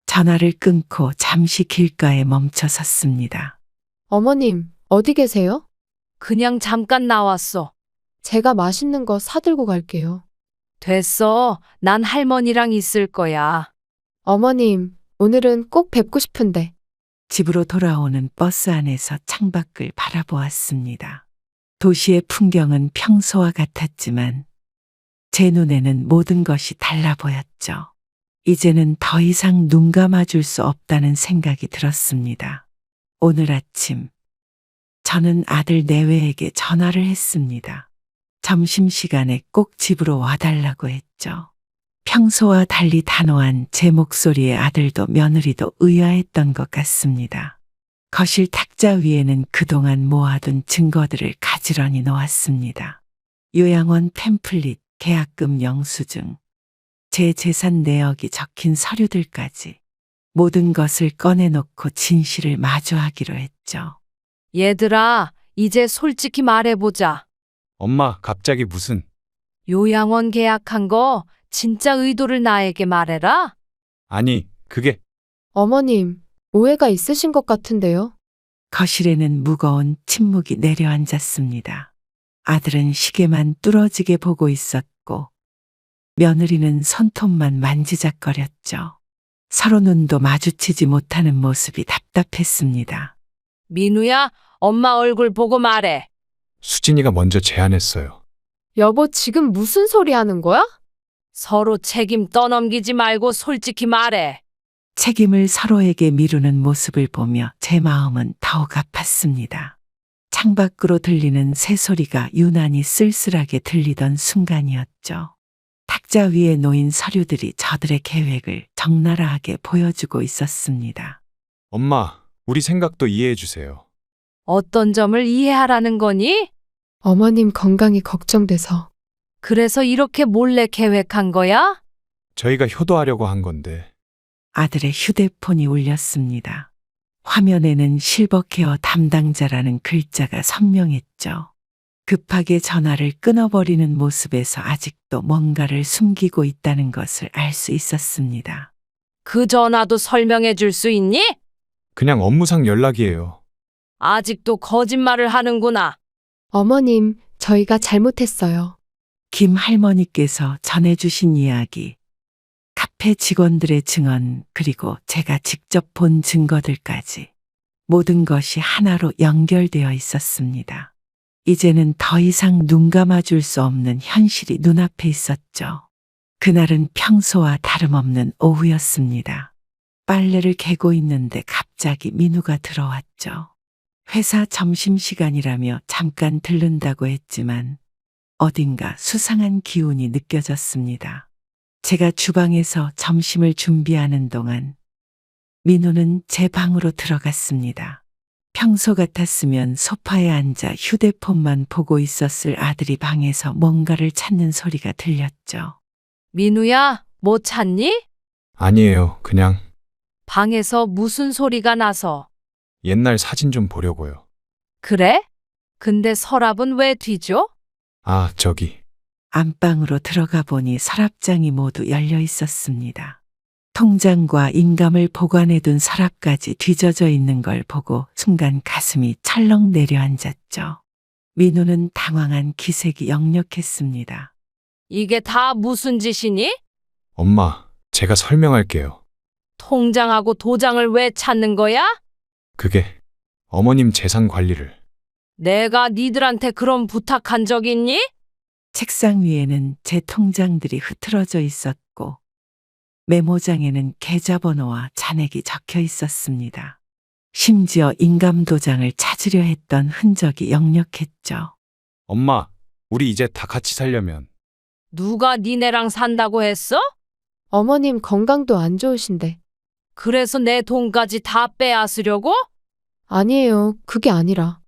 전화를 끊고 잠시 길가에 멈춰 섰습니다. 어머님, 어디 계세요? 그냥 잠깐 나왔어. 제가 맛있는 거 사들고 갈게요. 됐어. 난 할머니랑 있을 거야. 어머님, 오늘은 꼭 뵙고 싶은데. 집으로 돌아오는 버스 안에서 창밖을 바라보았습니다. 도시의 풍경은 평소와 같았지만 제 눈에는 모든 것이 달라 보였죠. 이제는 더 이상 눈 감아줄 수 없다는 생각이 들었습니다. 오늘 아침 저는 아들 내외에게 전화를 했습니다. 점심시간에 꼭 집으로 와달라고 했죠. 평소와 달리 단호한 제 목소리에 아들도 며느리도 의아했던 것 같습니다. 거실 탁자 위에는 그동안 모아둔 증거들을 가지런히 놓았습니다. 요양원 팸플릿, 계약금 영수증, 제 재산 내역이 적힌 서류들까지 모든 것을 꺼내놓고 진실을 마주하기로 했죠. 얘들아, 이제 솔직히 말해보자. 엄마, 갑자기 무슨? 요양원 계약한 거 진짜 의도를 나에게 말해라. 아니, 그게 어머님, 오해가 있으신 것 같은데요. 거실에는 무거운 침묵이 내려앉았습니다. 아들은 시계만 뚫어지게 보고 있었고 며느리는 손톱만 만지작거렸죠. 서로 눈도 마주치지 못하는 모습이 답답했습니다. 민우야, 엄마 얼굴 보고 말해. 수진이가 먼저 제안했어요. 여보, 지금 무슨 소리 하는 거야? 서로 책임 떠넘기지 말고 솔직히 말해. 책임을 서로에게 미루는 모습을 보며 제 마음은 더욱 아팠습니다. 창밖으로 들리는 새소리가 유난히 쓸쓸하게 들리던 순간이었죠. 탁자 위에 놓인 서류들이 저들의 계획을 적나라하게 보여주고 있었습니다. 엄마, 우리 생각도 이해해 주세요. 어떤 점을 이해하라는 거니? 어머님 건강이 걱정돼서. 그래서 이렇게 몰래 계획한 거야? 저희가 효도하려고 한 건데. 아들의 휴대폰이 울렸습니다. 화면에는 실버케어 담당자라는 글자가 선명했죠. 급하게 전화를 끊어버리는 모습에서 아직도 뭔가를 숨기고 있다는 것을 알 수 있었습니다. 그 전화도 설명해 줄 수 있니? 그냥 업무상 연락이에요. 아직도 거짓말을 하는구나. 어머님, 저희가 잘못했어요. 김 할머니께서 전해주신 이야기, 카페 직원들의 증언, 그리고 제가 직접 본 증거들까지 모든 것이 하나로 연결되어 있었습니다. 이제는 더 이상 눈 감아줄 수 없는 현실이 눈앞에 있었죠. 그날은 평소와 다름없는 오후였습니다. 빨래를 개고 있는데 갑자기 민우가 들어왔죠. 회사 점심시간이라며 잠깐 들른다고 했지만 어딘가 수상한 기운이 느껴졌습니다. 제가 주방에서 점심을 준비하는 동안 민우는 제 방으로 들어갔습니다. 평소 같았으면 소파에 앉아 휴대폰만 보고 있었을 아들이 방에서 뭔가를 찾는 소리가 들렸죠. 민우야, 뭐 찾니? 아니에요. 그냥 방에서 무슨 소리가 나서. 옛날 사진 좀 보려고요. 그래? 근데 서랍은 왜 뒤져? 아, 저기. 안방으로 들어가 보니 서랍장이 모두 열려 있었습니다. 통장과 인감을 보관해둔 서랍까지 뒤져져 있는 걸 보고 순간 가슴이 철렁 내려앉았죠. 민우는 당황한 기색이 역력했습니다. 이게 다 무슨 짓이니? 엄마, 제가 설명할게요. 통장하고 도장을 왜 찾는 거야? 그게 어머님 재산 관리를. 내가 니들한테 그런 부탁한 적 있니? 책상 위에는 제 통장들이 흐트러져 있었고 메모장에는 계좌번호와 잔액이 적혀 있었습니다. 심지어 인감도장을 찾으려 했던 흔적이 역력했죠. 엄마, 우리 이제 다 같이 살려면. 누가 니네랑 산다고 했어? 어머님 건강도 안 좋으신데. 그래서 내 돈까지 다 빼앗으려고? 아니에요. 그게 아니라.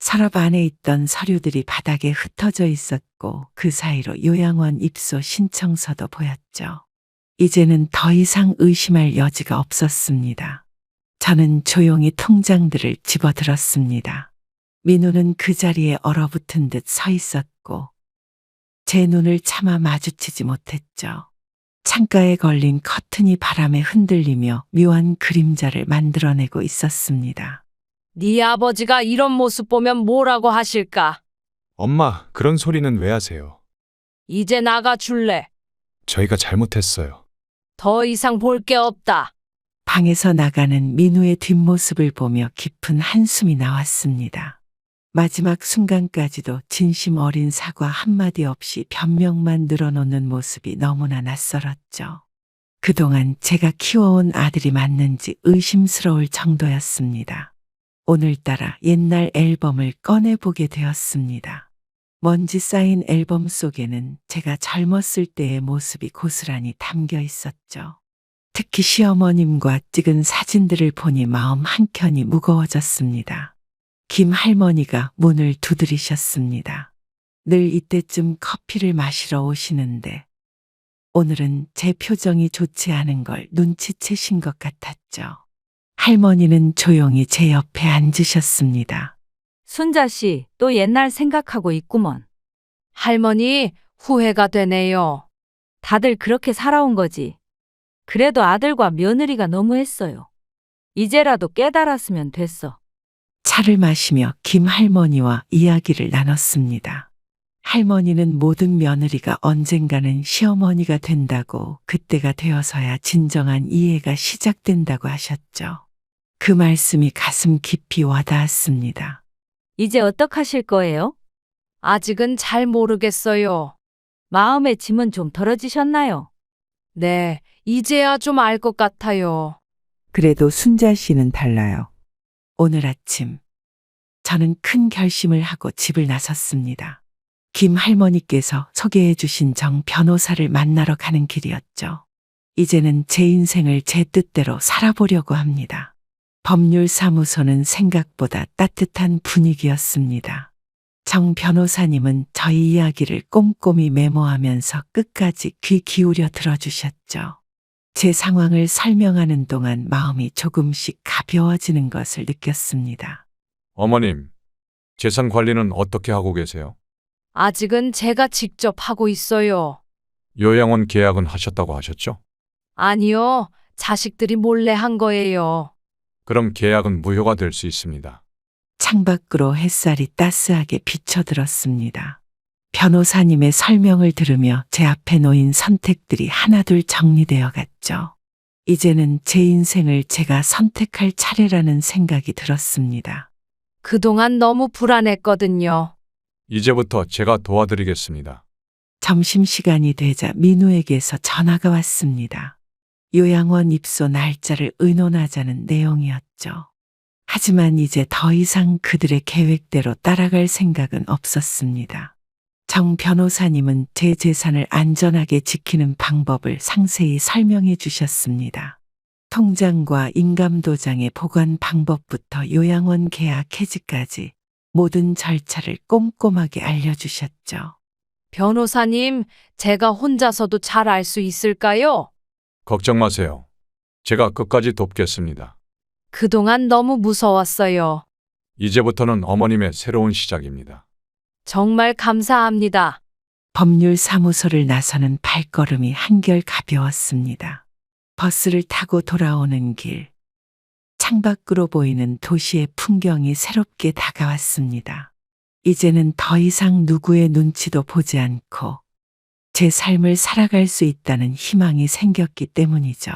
서랍 안에 있던 서류들이 바닥에 흩어져 있었고 그 사이로 요양원 입소 신청서도 보였죠. 이제는 더 이상 의심할 여지가 없었습니다. 저는 조용히 통장들을 집어들었습니다. 민우는 그 자리에 얼어붙은 듯 서 있었고 제 눈을 차마 마주치지 못했죠. 창가에 걸린 커튼이 바람에 흔들리며 묘한 그림자를 만들어내고 있었습니다. 네 아버지가 이런 모습 보면 뭐라고 하실까? 엄마, 그런 소리는 왜 하세요? 이제 나가 줄래? 저희가 잘못했어요. 더 이상 볼 게 없다. 방에서 나가는 민우의 뒷모습을 보며 깊은 한숨이 나왔습니다. 마지막 순간까지도 진심 어린 사과 한마디 없이 변명만 늘어놓는 모습이 너무나 낯설었죠. 그동안 제가 키워온 아들이 맞는지 의심스러울 정도였습니다. 오늘따라 옛날 앨범을 꺼내보게 되었습니다. 먼지 쌓인 앨범 속에는 제가 젊었을 때의 모습이 고스란히 담겨 있었죠. 특히 시어머님과 찍은 사진들을 보니 마음 한켠이 무거워졌습니다. 김 할머니가 문을 두드리셨습니다. 늘 이때쯤 커피를 마시러 오시는데 오늘은 제 표정이 좋지 않은 걸 눈치채신 것 같았죠. 할머니는 조용히 제 옆에 앉으셨습니다. 순자 씨, 또 옛날 생각하고 있구먼. 할머니, 후회가 되네요. 다들 그렇게 살아온 거지. 그래도 아들과 며느리가 너무했어요. 이제라도 깨달았으면 됐어. 차를 마시며 김 할머니와 이야기를 나눴습니다. 할머니는 모든 며느리가 언젠가는 시어머니가 된다고 그때가 되어서야 진정한 이해가 시작된다고 하셨죠. 그 말씀이 가슴 깊이 와닿았습니다. 이제 어떡하실 거예요? 아직은 잘 모르겠어요. 마음의 짐은 좀 덜어지셨나요? 네, 이제야 좀 알 것 같아요. 그래도 순자 씨는 달라요. 오늘 아침 저는 큰 결심을 하고 집을 나섰습니다. 김 할머니께서 소개해 주신 정 변호사를 만나러 가는 길이었죠. 이제는 제 인생을 제 뜻대로 살아보려고 합니다. 법률사무소는 생각보다 따뜻한 분위기였습니다. 정 변호사님은 저희 이야기를 꼼꼼히 메모하면서 끝까지 귀 기울여 들어주셨죠. 제 상황을 설명하는 동안 마음이 조금씩 가벼워지는 것을 느꼈습니다. 어머님, 재산 관리는 어떻게 하고 계세요? 아직은 제가 직접 하고 있어요. 요양원 계약은 하셨다고 하셨죠? 아니요, 자식들이 몰래 한 거예요. 그럼 계약은 무효가 될 수 있습니다. 창밖으로 햇살이 따스하게 비쳐들었습니다. 변호사님의 설명을 들으며 제 앞에 놓인 선택들이 하나둘 정리되어 갔죠. 이제는 제 인생을 제가 선택할 차례라는 생각이 들었습니다. 그동안 너무 불안했거든요. 이제부터 제가 도와드리겠습니다. 점심시간이 되자 민우에게서 전화가 왔습니다. 요양원 입소 날짜를 의논하자는 내용이었죠. 하지만 이제 더 이상 그들의 계획대로 따라갈 생각은 없었습니다. 정 변호사님은 제 재산을 안전하게 지키는 방법을 상세히 설명해 주셨습니다. 통장과 인감도장의 보관 방법부터 요양원 계약 해지까지 모든 절차를 꼼꼼하게 알려주셨죠. 변호사님, 제가 혼자서도 잘 알 수 있을까요? 걱정 마세요. 제가 끝까지 돕겠습니다. 그동안 너무 무서웠어요. 이제부터는 어머님의 새로운 시작입니다. 정말 감사합니다. 법률사무소를 나서는 발걸음이 한결 가벼웠습니다. 버스를 타고 돌아오는 길. 창밖으로 보이는 도시의 풍경이 새롭게 다가왔습니다. 이제는 더 이상 누구의 눈치도 보지 않고 제 삶을 살아갈 수 있다는 희망이 생겼기 때문이죠.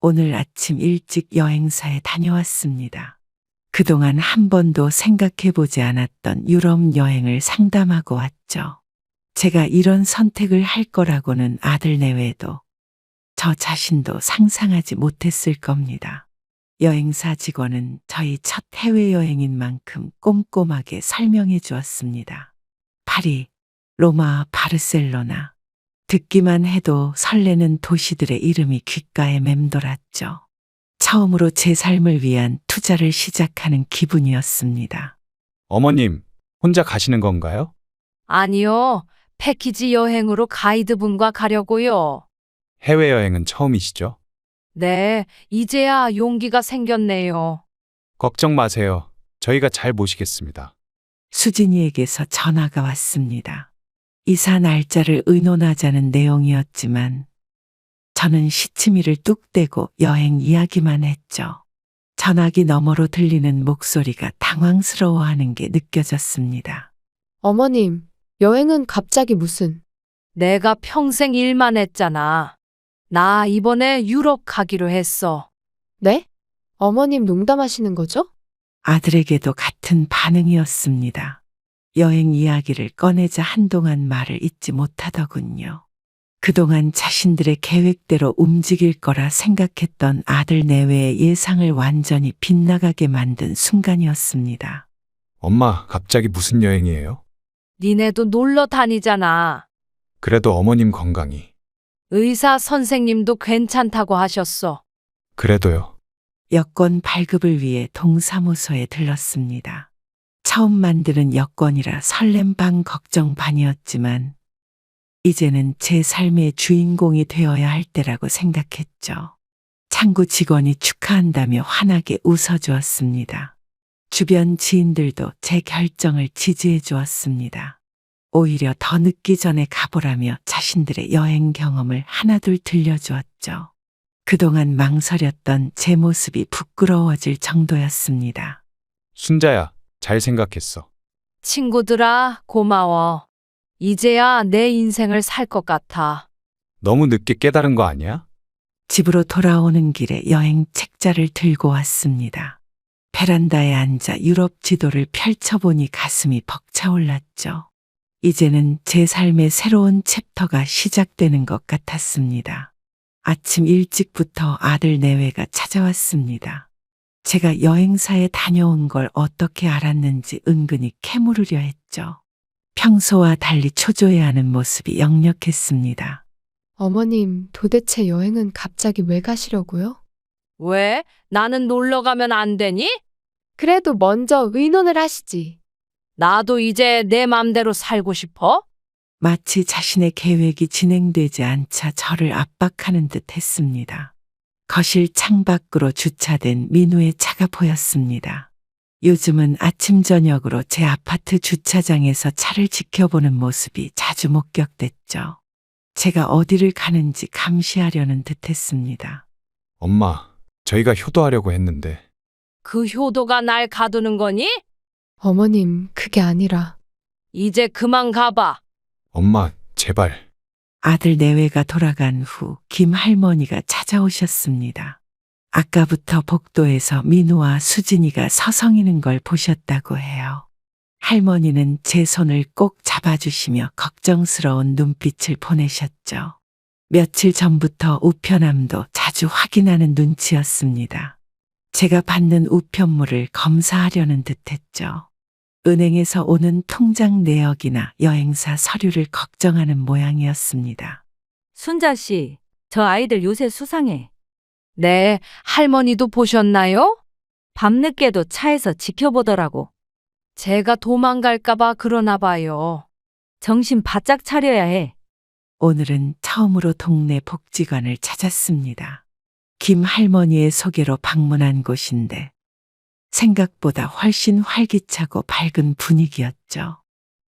오늘 아침 일찍 여행사에 다녀왔습니다. 그동안 한 번도 생각해 보지 않았던 유럽 여행을 상담하고 왔죠. 제가 이런 선택을 할 거라고는 아들 내외도 저 자신도 상상하지 못했을 겁니다. 여행사 직원은 저희 첫 해외여행인 만큼 꼼꼼하게 설명해 주었습니다. 파리, 로마, 바르셀로나. 듣기만 해도 설레는 도시들의 이름이 귓가에 맴돌았죠. 처음으로 제 삶을 위한 투자를 시작하는 기분이었습니다. 어머님, 혼자 가시는 건가요? 아니요. 패키지 여행으로 가이드분과 가려고요. 해외여행은 처음이시죠? 네, 이제야 용기가 생겼네요. 걱정 마세요. 저희가 잘 모시겠습니다. 수진이에게서 전화가 왔습니다. 이사 날짜를 의논하자는 내용이었지만 저는 시치미를 뚝 떼고 여행 이야기만 했죠. 전화기 너머로 들리는 목소리가 당황스러워하는 게 느껴졌습니다. 어머님, 여행은 갑자기 무슨? 내가 평생 일만 했잖아. 나 이번에 유럽 가기로 했어. 네? 어머님 농담하시는 거죠? 아들에게도 같은 반응이었습니다. 여행 이야기를 꺼내자 한동안 말을 잇지 못하더군요. 그동안 자신들의 계획대로 움직일 거라 생각했던 아들 내외의 예상을 완전히 빗나가게 만든 순간이었습니다. 엄마, 갑자기 무슨 여행이에요? 니네도 놀러 다니잖아. 그래도 어머님 건강이. 의사 선생님도 괜찮다고 하셨어. 그래도요. 여권 발급을 위해 동사무소에 들렀습니다. 처음 만드는 여권이라 설렘 반 걱정 반이었지만 이제는 제 삶의 주인공이 되어야 할 때라고 생각했죠. 창구 직원이 축하한다며 환하게 웃어주었습니다. 주변 지인들도 제 결정을 지지해 주었습니다. 오히려 더 늦기 전에 가보라며 자신들의 여행 경험을 하나둘 들려주었죠. 그동안 망설였던 제 모습이 부끄러워질 정도였습니다. 순자야, 잘 생각했어. 친구들아, 고마워. 이제야 내 인생을 살 것 같아. 너무 늦게 깨달은 거 아니야? 집으로 돌아오는 길에 여행 책자를 들고 왔습니다. 베란다에 앉아 유럽 지도를 펼쳐보니 가슴이 벅차올랐죠. 이제는 제 삶의 새로운 챕터가 시작되는 것 같았습니다. 아침 일찍부터 아들 내외가 찾아왔습니다. 제가 여행사에 다녀온 걸 어떻게 알았는지 은근히 캐물으려 했죠. 평소와 달리 초조해하는 모습이 역력했습니다. 어머님, 도대체 여행은 갑자기 왜 가시려고요? 왜? 나는 놀러 가면 안 되니? 그래도 먼저 의논을 하시지. 나도 이제 내 맘대로 살고 싶어? 마치 자신의 계획이 진행되지 않자 저를 압박하는 듯 했습니다. 거실 창밖으로 주차된 민우의 차가 보였습니다. 요즘은 아침 저녁으로 제 아파트 주차장에서 차를 지켜보는 모습이 자주 목격됐죠. 제가 어디를 가는지 감시하려는 듯 했습니다. 엄마, 저희가 효도하려고 했는데. 그 효도가 날 가두는 거니? 어머님, 그게 아니라. 이제 그만 가봐. 엄마, 제발. 아들 내외가 돌아간 후 김 할머니가 찾아오셨습니다. 아까부터 복도에서 민우와 수진이가 서성이는 걸 보셨다고 해요. 할머니는 제 손을 꼭 잡아주시며 걱정스러운 눈빛을 보내셨죠. 며칠 전부터 우편함도 자주 확인하는 눈치였습니다. 제가 받는 우편물을 검사하려는 듯했죠. 은행에서 오는 통장 내역이나 여행사 서류를 걱정하는 모양이었습니다. 순자 씨, 저 아이들 요새 수상해. 네, 할머니도 보셨나요? 밤늦게도 차에서 지켜보더라고. 제가 도망갈까봐 그러나 봐요. 정신 바짝 차려야 해. 오늘은 처음으로 동네 복지관을 찾았습니다. 김 할머니의 소개로 방문한 곳인데 생각보다 훨씬 활기차고 밝은 분위기였죠.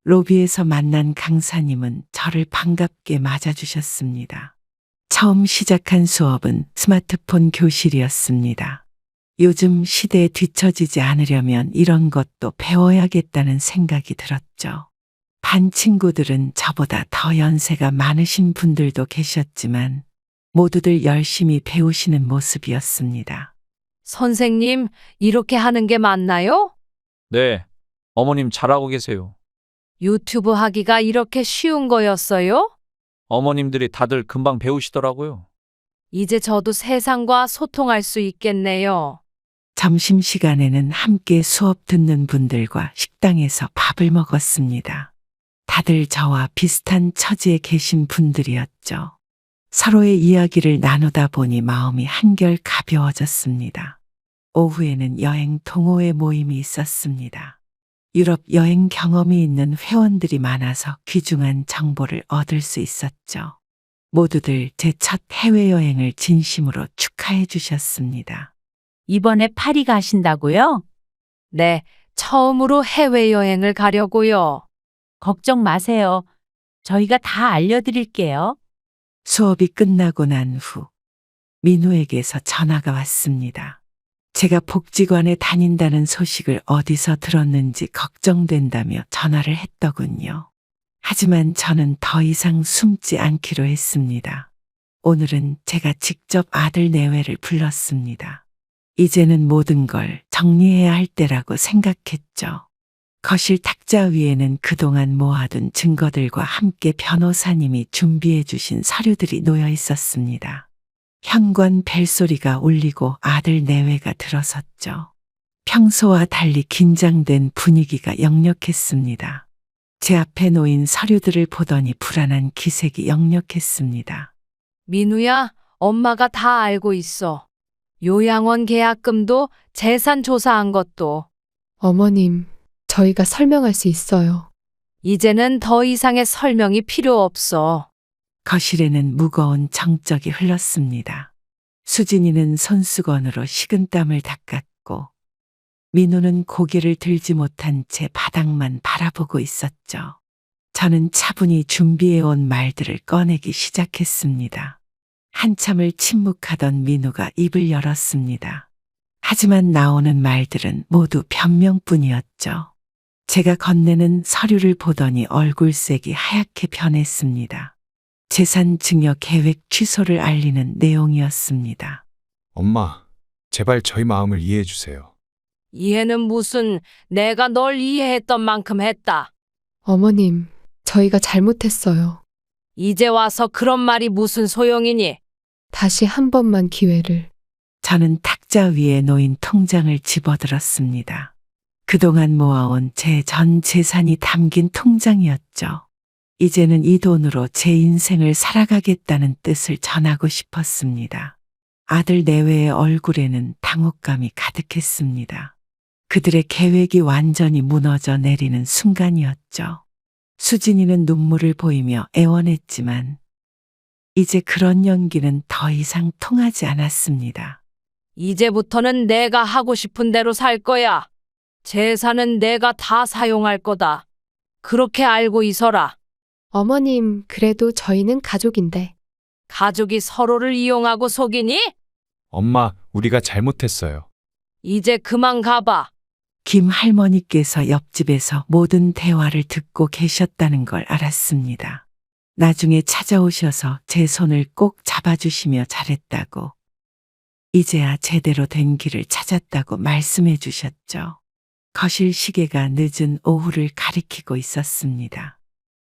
로비에서 만난 강사님은 저를 반갑게 맞아주셨습니다. 처음 시작한 수업은 스마트폰 교실이었습니다. 요즘 시대에 뒤처지지 않으려면 이런 것도 배워야겠다는 생각이 들었죠. 반 친구들은 저보다 더 연세가 많으신 분들도 계셨지만 모두들 열심히 배우시는 모습이었습니다. 선생님, 이렇게 하는 게 맞나요? 네, 어머님 잘하고 계세요. 유튜브 하기가 이렇게 쉬운 거였어요? 어머님들이 다들 금방 배우시더라고요. 이제 저도 세상과 소통할 수 있겠네요. 점심시간에는 함께 수업 듣는 분들과 식당에서 밥을 먹었습니다. 다들 저와 비슷한 처지에 계신 분들이었죠. 서로의 이야기를 나누다 보니 마음이 한결 가벼워졌습니다. 오후에는 여행 동호회 모임이 있었습니다. 유럽 여행 경험이 있는 회원들이 많아서 귀중한 정보를 얻을 수 있었죠. 모두들 제 첫 해외여행을 진심으로 축하해 주셨습니다. 이번에 파리 가신다고요? 네, 처음으로 해외여행을 가려고요. 걱정 마세요. 저희가 다 알려드릴게요. 수업이 끝나고 난 후 민우에게서 전화가 왔습니다. 제가 복지관에 다닌다는 소식을 어디서 들었는지 걱정된다며 전화를 했더군요. 하지만 저는 더 이상 숨지 않기로 했습니다. 오늘은 제가 직접 아들 내외를 불렀습니다. 이제는 모든 걸 정리해야 할 때라고 생각했죠. 거실 탁자 위에는 그동안 모아둔 증거들과 함께 변호사님이 준비해 주신 서류들이 놓여 있었습니다. 현관 벨소리가 울리고 아들 내외가 들어섰죠. 평소와 달리 긴장된 분위기가 역력했습니다. 제 앞에 놓인 서류들을 보더니 불안한 기색이 역력했습니다. 민우야, 엄마가 다 알고 있어. 요양원 계약금도 재산 조사한 것도. 어머님, 저희가 설명할 수 있어요. 이제는 더 이상의 설명이 필요 없어. 거실에는 무거운 정적이 흘렀습니다. 수진이는 손수건으로 식은땀을 닦았고 민우는 고개를 들지 못한 채 바닥만 바라보고 있었죠. 저는 차분히 준비해온 말들을 꺼내기 시작했습니다. 한참을 침묵하던 민우가 입을 열었습니다. 하지만 나오는 말들은 모두 변명뿐이었죠. 제가 건네는 서류를 보더니 얼굴색이 하얗게 변했습니다. 재산 증여 계획 취소를 알리는 내용이었습니다. 엄마, 제발 저희 마음을 이해해 주세요. 이해는 무슨, 내가 널 이해했던 만큼 했다. 어머님, 저희가 잘못했어요. 이제 와서 그런 말이 무슨 소용이니? 다시 한 번만 기회를. 저는 탁자 위에 놓인 통장을 집어들었습니다. 그동안 모아온 제 전 재산이 담긴 통장이었죠. 이제는 이 돈으로 제 인생을 살아가겠다는 뜻을 전하고 싶었습니다. 아들 내외의 얼굴에는 당혹감이 가득했습니다. 그들의 계획이 완전히 무너져 내리는 순간이었죠. 수진이는 눈물을 보이며 애원했지만 이제 그런 연기는 더 이상 통하지 않았습니다. 이제부터는 내가 하고 싶은 대로 살 거야. 재산은 내가 다 사용할 거다. 그렇게 알고 있어라. 어머님, 그래도 저희는 가족인데. 가족이 서로를 이용하고 속이니? 엄마, 우리가 잘못했어요. 이제 그만 가봐. 김 할머니께서 옆집에서 모든 대화를 듣고 계셨다는 걸 알았습니다. 나중에 찾아오셔서 제 손을 꼭 잡아주시며 잘했다고, 이제야 제대로 된 길을 찾았다고 말씀해 주셨죠. 거실 시계가 늦은 오후를 가리키고 있었습니다.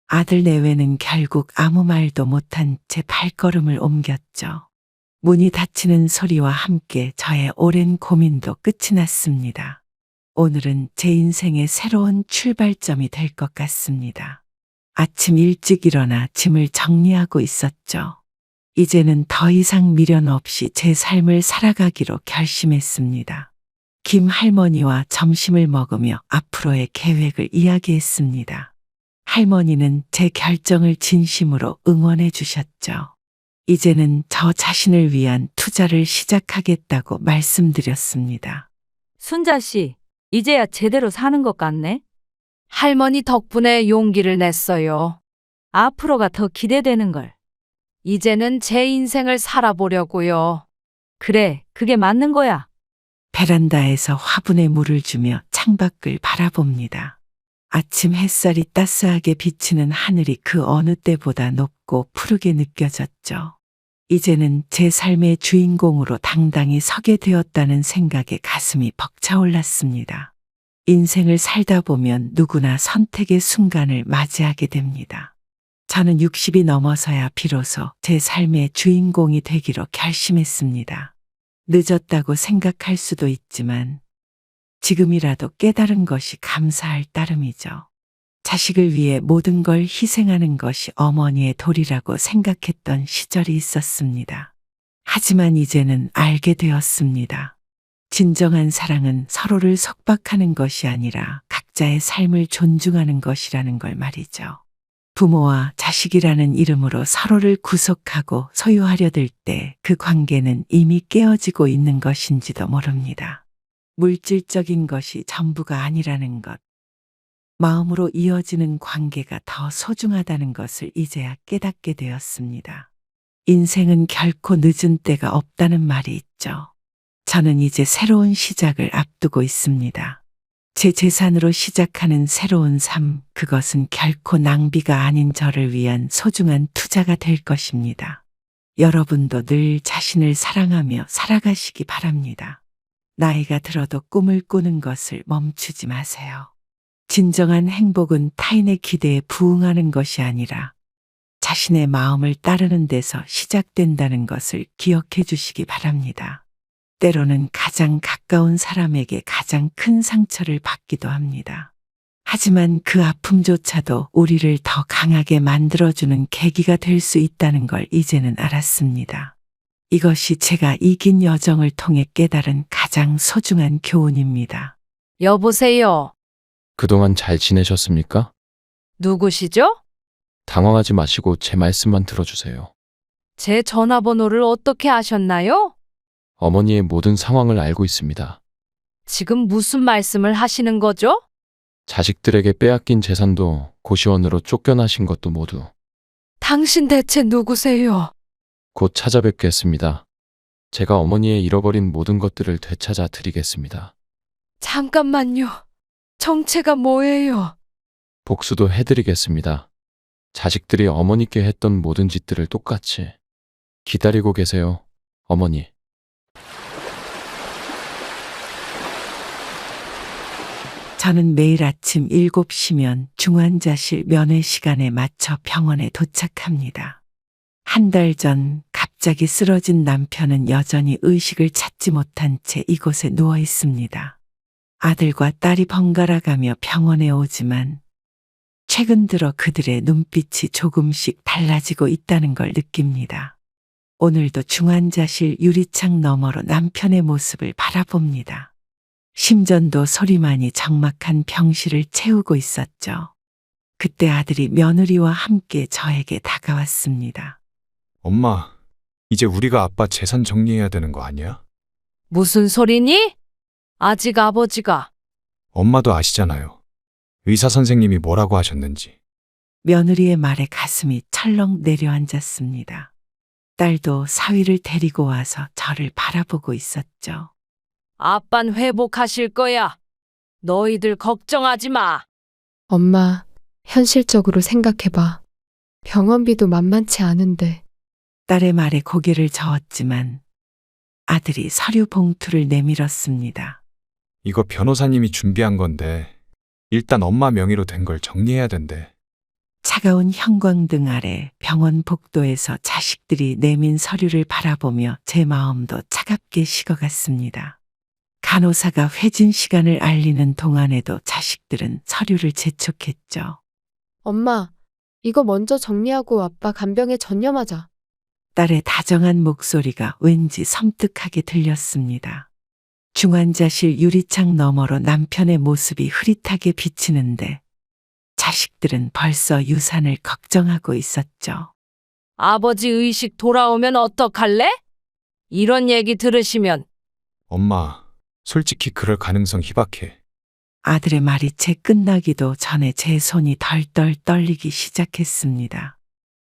아들 내외는 결국 아무 말도 못한 채 발걸음을 옮겼죠. 문이 닫히는 소리와 함께 저의 오랜 고민도 끝이 났습니다. 오늘은 제 인생의 새로운 출발점이 될 것 같습니다. 아침 일찍 일어나 짐을 정리하고 있었죠. 이제는 더 이상 미련 없이 제 삶을 살아가기로 결심했습니다. 김 할머니와 점심을 먹으며 앞으로의 계획을 이야기했습니다. 할머니는 제 결정을 진심으로 응원해 주셨죠. 이제는 저 자신을 위한 투자를 시작하겠다고 말씀드렸습니다. 순자 씨, 이제야 제대로 사는 것 같네. 할머니 덕분에 용기를 냈어요. 앞으로가 더 기대되는 걸. 이제는 제 인생을 살아보려고요. 그래, 그게 맞는 거야. 베란다에서 화분에 물을 주며 창밖을 바라봅니다. 아침 햇살이 따스하게 비치는 하늘이 그 어느 때보다 높고 푸르게 느껴졌죠. 이제는 제 삶의 주인공으로 당당히 서게 되었다는 생각에 가슴이 벅차올랐습니다. 인생을 살다 보면 누구나 선택의 순간을 맞이하게 됩니다. 저는 60이 넘어서야 비로소 제 삶의 주인공이 되기로 결심했습니다. 늦었다고 생각할 수도 있지만 지금이라도 깨달은 것이 감사할 따름이죠. 자식을 위해 모든 걸 희생하는 것이 어머니의 도리라고 생각했던 시절이 있었습니다. 하지만 이제는 알게 되었습니다. 진정한 사랑은 서로를 속박하는 것이 아니라 각자의 삶을 존중하는 것이라는 걸 말이죠. 부모와 자식이라는 이름으로 서로를 구속하고 소유하려 들 때 그 관계는 이미 깨어지고 있는 것인지도 모릅니다. 물질적인 것이 전부가 아니라는 것. 마음으로 이어지는 관계가 더 소중하다는 것을 이제야 깨닫게 되었습니다. 인생은 결코 늦은 때가 없다는 말이 있죠. 저는 이제 새로운 시작을 앞두고 있습니다. 제 재산으로 시작하는 새로운 삶, 그것은 결코 낭비가 아닌 저를 위한 소중한 투자가 될 것입니다. 여러분도 늘 자신을 사랑하며 살아가시기 바랍니다. 나이가 들어도 꿈을 꾸는 것을 멈추지 마세요. 진정한 행복은 타인의 기대에 부응하는 것이 아니라 자신의 마음을 따르는 데서 시작된다는 것을 기억해 주시기 바랍니다. 때로는 가장 가까운 사람에게 가장 큰 상처를 받기도 합니다. 하지만 그 아픔조차도 우리를 더 강하게 만들어주는 계기가 될 수 있다는 걸 이제는 알았습니다. 이것이 제가 이긴 여정을 통해 깨달은 가장 소중한 교훈입니다. 여보세요. 그동안 잘 지내셨습니까? 누구시죠? 당황하지 마시고 제 말씀만 들어주세요. 제 전화번호를 어떻게 아셨나요? 어머니의 모든 상황을 알고 있습니다. 지금 무슨 말씀을 하시는 거죠? 자식들에게 빼앗긴 재산도 고시원으로 쫓겨나신 것도 모두 당신 대체 누구세요? 곧 찾아뵙겠습니다. 제가 어머니의 잃어버린 모든 것들을 되찾아 드리겠습니다. 잠깐만요. 정체가 뭐예요? 복수도 해드리겠습니다. 자식들이 어머니께 했던 모든 짓들을 똑같이 기다리고 계세요, 어머니. 저는 매일 아침 7시면 중환자실 면회 시간에 맞춰 병원에 도착합니다. 한 달 전 갑자기 쓰러진 남편은 여전히 의식을 찾지 못한 채 이곳에 누워 있습니다. 아들과 딸이 번갈아가며 병원에 오지만 최근 들어 그들의 눈빛이 조금씩 달라지고 있다는 걸 느낍니다. 오늘도 중환자실 유리창 너머로 남편의 모습을 바라봅니다. 심전도 소리만이 적막한 병실을 채우고 있었죠. 그때 아들이 며느리와 함께 저에게 다가왔습니다. 엄마, 이제 우리가 아빠 재산 정리해야 되는 거 아니야? 무슨 소리니? 아직 아버지가. 엄마도 아시잖아요. 의사 선생님이 뭐라고 하셨는지. 며느리의 말에 가슴이 철렁 내려앉았습니다. 딸도 사위를 데리고 와서 저를 바라보고 있었죠. 아빤 회복하실 거야. 너희들 걱정하지 마. 엄마, 현실적으로 생각해봐. 병원비도 만만치 않은데. 딸의 말에 고개를 저었지만 아들이 서류 봉투를 내밀었습니다. 이거 변호사님이 준비한 건데 일단 엄마 명의로 된 걸 정리해야 된대. 차가운 형광등 아래 병원 복도에서 자식들이 내민 서류를 바라보며 제 마음도 차갑게 식어갔습니다. 간호사가 회진 시간을 알리는 동안에도 자식들은 서류를 재촉했죠. 엄마, 이거 먼저 정리하고 아빠 간병에 전념하자. 딸의 다정한 목소리가 왠지 섬뜩하게 들렸습니다. 중환자실 유리창 너머로 남편의 모습이 흐릿하게 비치는데 자식들은 벌써 유산을 걱정하고 있었죠. 아버지 의식 돌아오면 어떡할래? 이런 얘기 들으시면. 엄마, 솔직히 그럴 가능성 희박해. 아들의 말이 채 끝나기도 전에 제 손이 덜덜 떨리기 시작했습니다.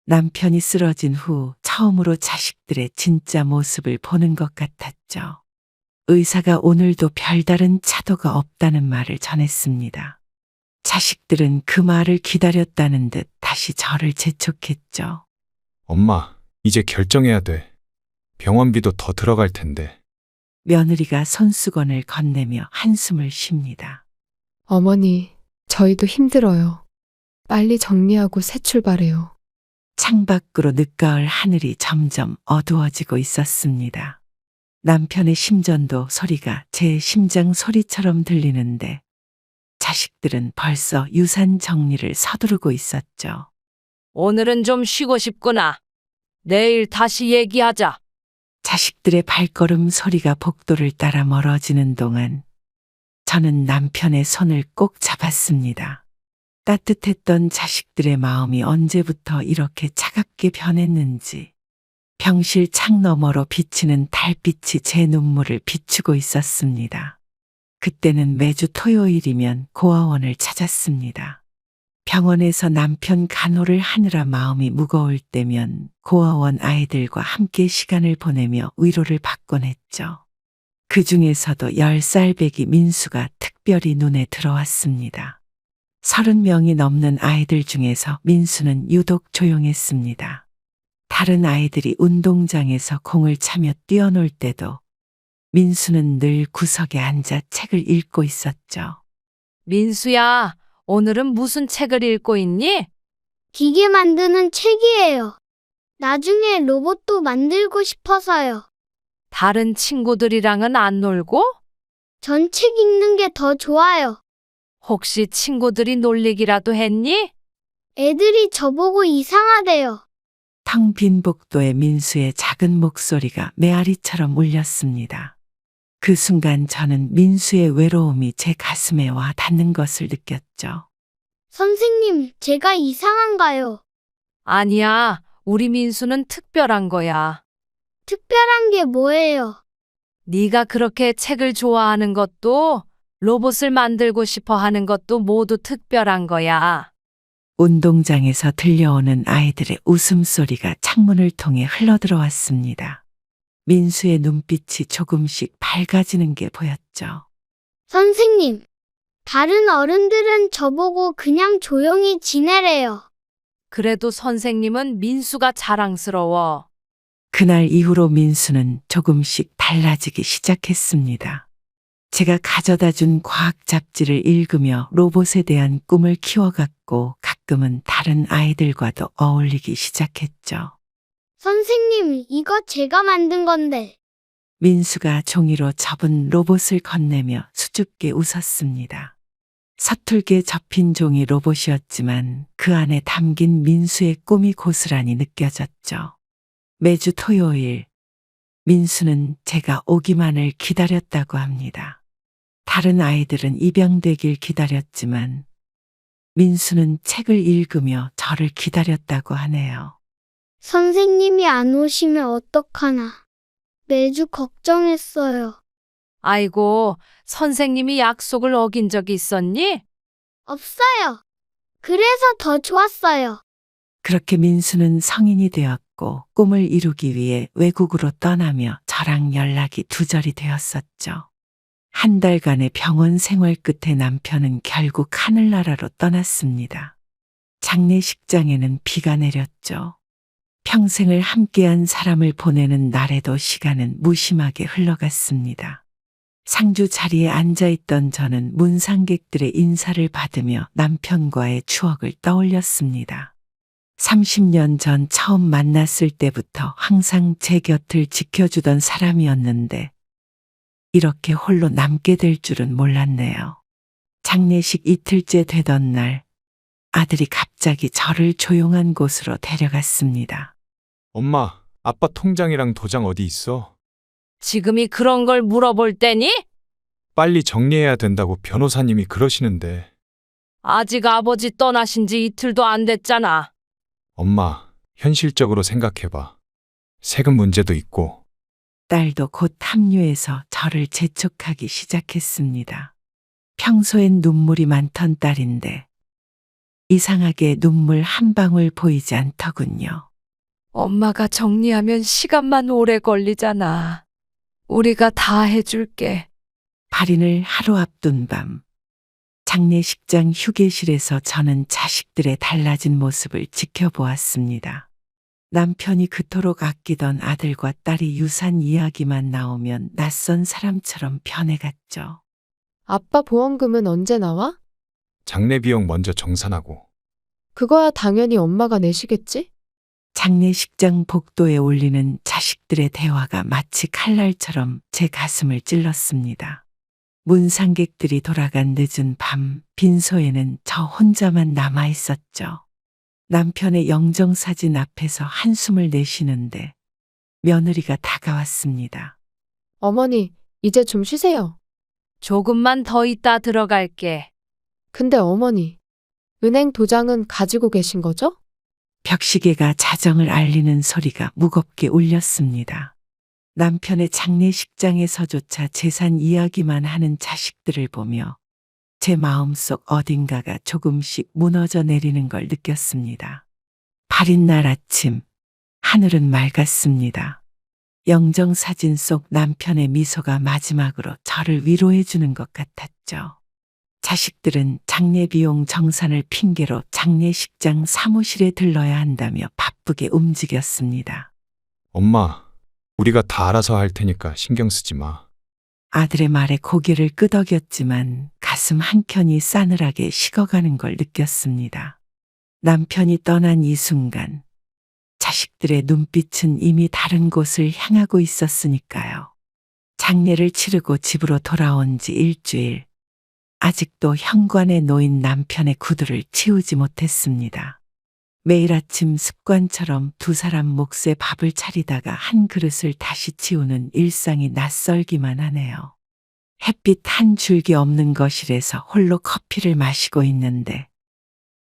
남편이 쓰러진 후 처음으로 자식들의 진짜 모습을 보는 것 같았죠. 의사가 오늘도 별다른 차도가 없다는 말을 전했습니다. 자식들은 그 말을 기다렸다는 듯 다시 저를 재촉했죠. 엄마, 이제 결정해야 돼. 병원비도 더 들어갈 텐데. 며느리가 손수건을 건네며 한숨을 쉽니다. 어머니, 저희도 힘들어요. 빨리 정리하고 새 출발해요. 창밖으로 늦가을 하늘이 점점 어두워지고 있었습니다. 남편의 심전도 소리가 제 심장 소리처럼 들리는데 자식들은 벌써 유산 정리를 서두르고 있었죠. 오늘은 좀 쉬고 싶구나. 내일 다시 얘기하자. 자식들의 발걸음 소리가 복도를 따라 멀어지는 동안 저는 남편의 손을 꼭 잡았습니다. 따뜻했던 자식들의 마음이 언제부터 이렇게 차갑게 변했는지 병실 창 너머로 비치는 달빛이 제 눈물을 비추고 있었습니다. 그때는 매주 토요일이면 고아원을 찾았습니다. 병원에서 남편 간호를 하느라 마음이 무거울 때면 고아원 아이들과 함께 시간을 보내며 위로를 받곤 했죠. 그 중에서도 10살 배기 민수가 특별히 눈에 들어왔습니다. 30명이 넘는 아이들 중에서 민수는 유독 조용했습니다. 다른 아이들이 운동장에서 공을 차며 뛰어놀 때도 민수는 늘 구석에 앉아 책을 읽고 있었죠. 민수야, 오늘은 무슨 책을 읽고 있니? 기계 만드는 책이에요. 나중에 로봇도 만들고 싶어서요. 다른 친구들이랑은 안 놀고? 전 책 읽는 게 더 좋아요. 혹시 친구들이 놀리기라도 했니? 애들이 저보고 이상하대요. 텅 빈 복도에 민수의 작은 목소리가 메아리처럼 울렸습니다. 그 순간 저는 민수의 외로움이 제 가슴에 와 닿는 것을 느꼈죠. 선생님, 제가 이상한가요? 아니야, 우리 민수는 특별한 거야. 특별한 게 뭐예요? 네가 그렇게 책을 좋아하는 것도 로봇을 만들고 싶어 하는 것도 모두 특별한 거야. 운동장에서 들려오는 아이들의 웃음소리가 창문을 통해 흘러들어왔습니다. 민수의 눈빛이 조금씩 밝아지는 게 보였죠. 선생님, 다른 어른들은 저보고 그냥 조용히 지내래요. 그래도 선생님은 민수가 자랑스러워. 그날 이후로 민수는 조금씩 달라지기 시작했습니다. 제가 가져다 준 과학 잡지를 읽으며 로봇에 대한 꿈을 키워갔고 가끔은 다른 아이들과도 어울리기 시작했죠. 선생님, 이거 제가 만든 건데. 민수가 종이로 접은 로봇을 건네며 수줍게 웃었습니다. 서툴게 접힌 종이 로봇이었지만 그 안에 담긴 민수의 꿈이 고스란히 느껴졌죠. 매주 토요일, 민수는 제가 오기만을 기다렸다고 합니다. 다른 아이들은 입양되길 기다렸지만 민수는 책을 읽으며 저를 기다렸다고 하네요. 선생님이 안 오시면 어떡하나. 매주 걱정했어요. 아이고, 선생님이 약속을 어긴 적이 있었니? 없어요. 그래서 더 좋았어요. 그렇게 민수는 성인이 되었고 꿈을 이루기 위해 외국으로 떠나며 저랑 연락이 두절이 되었었죠. 한 달간의 병원 생활 끝에 남편은 결국 하늘나라로 떠났습니다. 장례식장에는 비가 내렸죠. 평생을 함께한 사람을 보내는 날에도 시간은 무심하게 흘러갔습니다. 상주 자리에 앉아있던 저는 문상객들의 인사를 받으며 남편과의 추억을 떠올렸습니다. 30년 전 처음 만났을 때부터 항상 제 곁을 지켜주던 사람이었는데 이렇게 홀로 남게 될 줄은 몰랐네요. 장례식 이틀째 되던 날 아들이 갑자기 저를 조용한 곳으로 데려갔습니다. 엄마, 아빠 통장이랑 도장 어디 있어? 지금이 그런 걸 물어볼 때니? 빨리 정리해야 된다고 변호사님이 그러시는데. 아직 아버지 떠나신 지 이틀도 안 됐잖아. 엄마, 현실적으로 생각해봐. 세금 문제도 있고. 딸도 곧 합류해서 저를 재촉하기 시작했습니다. 평소엔 눈물이 많던 딸인데 이상하게 눈물 한 방울 보이지 않더군요. 엄마가 정리하면 시간만 오래 걸리잖아. 우리가 다 해줄게. 발인을 하루 앞둔 밤, 장례식장 휴게실에서 저는 자식들의 달라진 모습을 지켜보았습니다. 남편이 그토록 아끼던 아들과 딸이 유산 이야기만 나오면 낯선 사람처럼 변해갔죠. 아빠 보험금은 언제 나와? 장례 비용 먼저 정산하고. 그거야 당연히 엄마가 내시겠지? 장례식장 복도에 올리는 자식들의 대화가 마치 칼날처럼 제 가슴을 찔렀습니다. 문상객들이 돌아간 늦은 밤, 빈소에는 저 혼자만 남아 있었죠. 남편의 영정사진 앞에서 한숨을 내쉬는데 며느리가 다가왔습니다. 어머니, 이제 좀 쉬세요. 조금만 더 있다 들어갈게. 근데 어머니, 은행 도장은 가지고 계신 거죠? 벽시계가 자정을 알리는 소리가 무겁게 울렸습니다. 남편의 장례식장에서조차 재산 이야기만 하는 자식들을 보며 제 마음속 어딘가가 조금씩 무너져 내리는 걸 느꼈습니다. 발인 날 아침, 하늘은 맑았습니다. 영정사진 속 남편의 미소가 마지막으로 저를 위로해 주는 것 같았죠. 자식들은 장례비용 정산을 핑계로 장례식장 사무실에 들러야 한다며 바쁘게 움직였습니다. 엄마, 우리가 다 알아서 할 테니까 신경 쓰지 마. 아들의 말에 고개를 끄덕였지만 가슴 한켠이 싸늘하게 식어가는 걸 느꼈습니다. 남편이 떠난 이 순간 자식들의 눈빛은 이미 다른 곳을 향하고 있었으니까요. 장례를 치르고 집으로 돌아온 지 일주일. 아직도 현관에 놓인 남편의 구두를 치우지 못했습니다. 매일 아침 습관처럼 두 사람 몫의 밥을 차리다가 한 그릇을 다시 치우는 일상이 낯설기만 하네요. 햇빛 한 줄기 없는 거실에서 홀로 커피를 마시고 있는데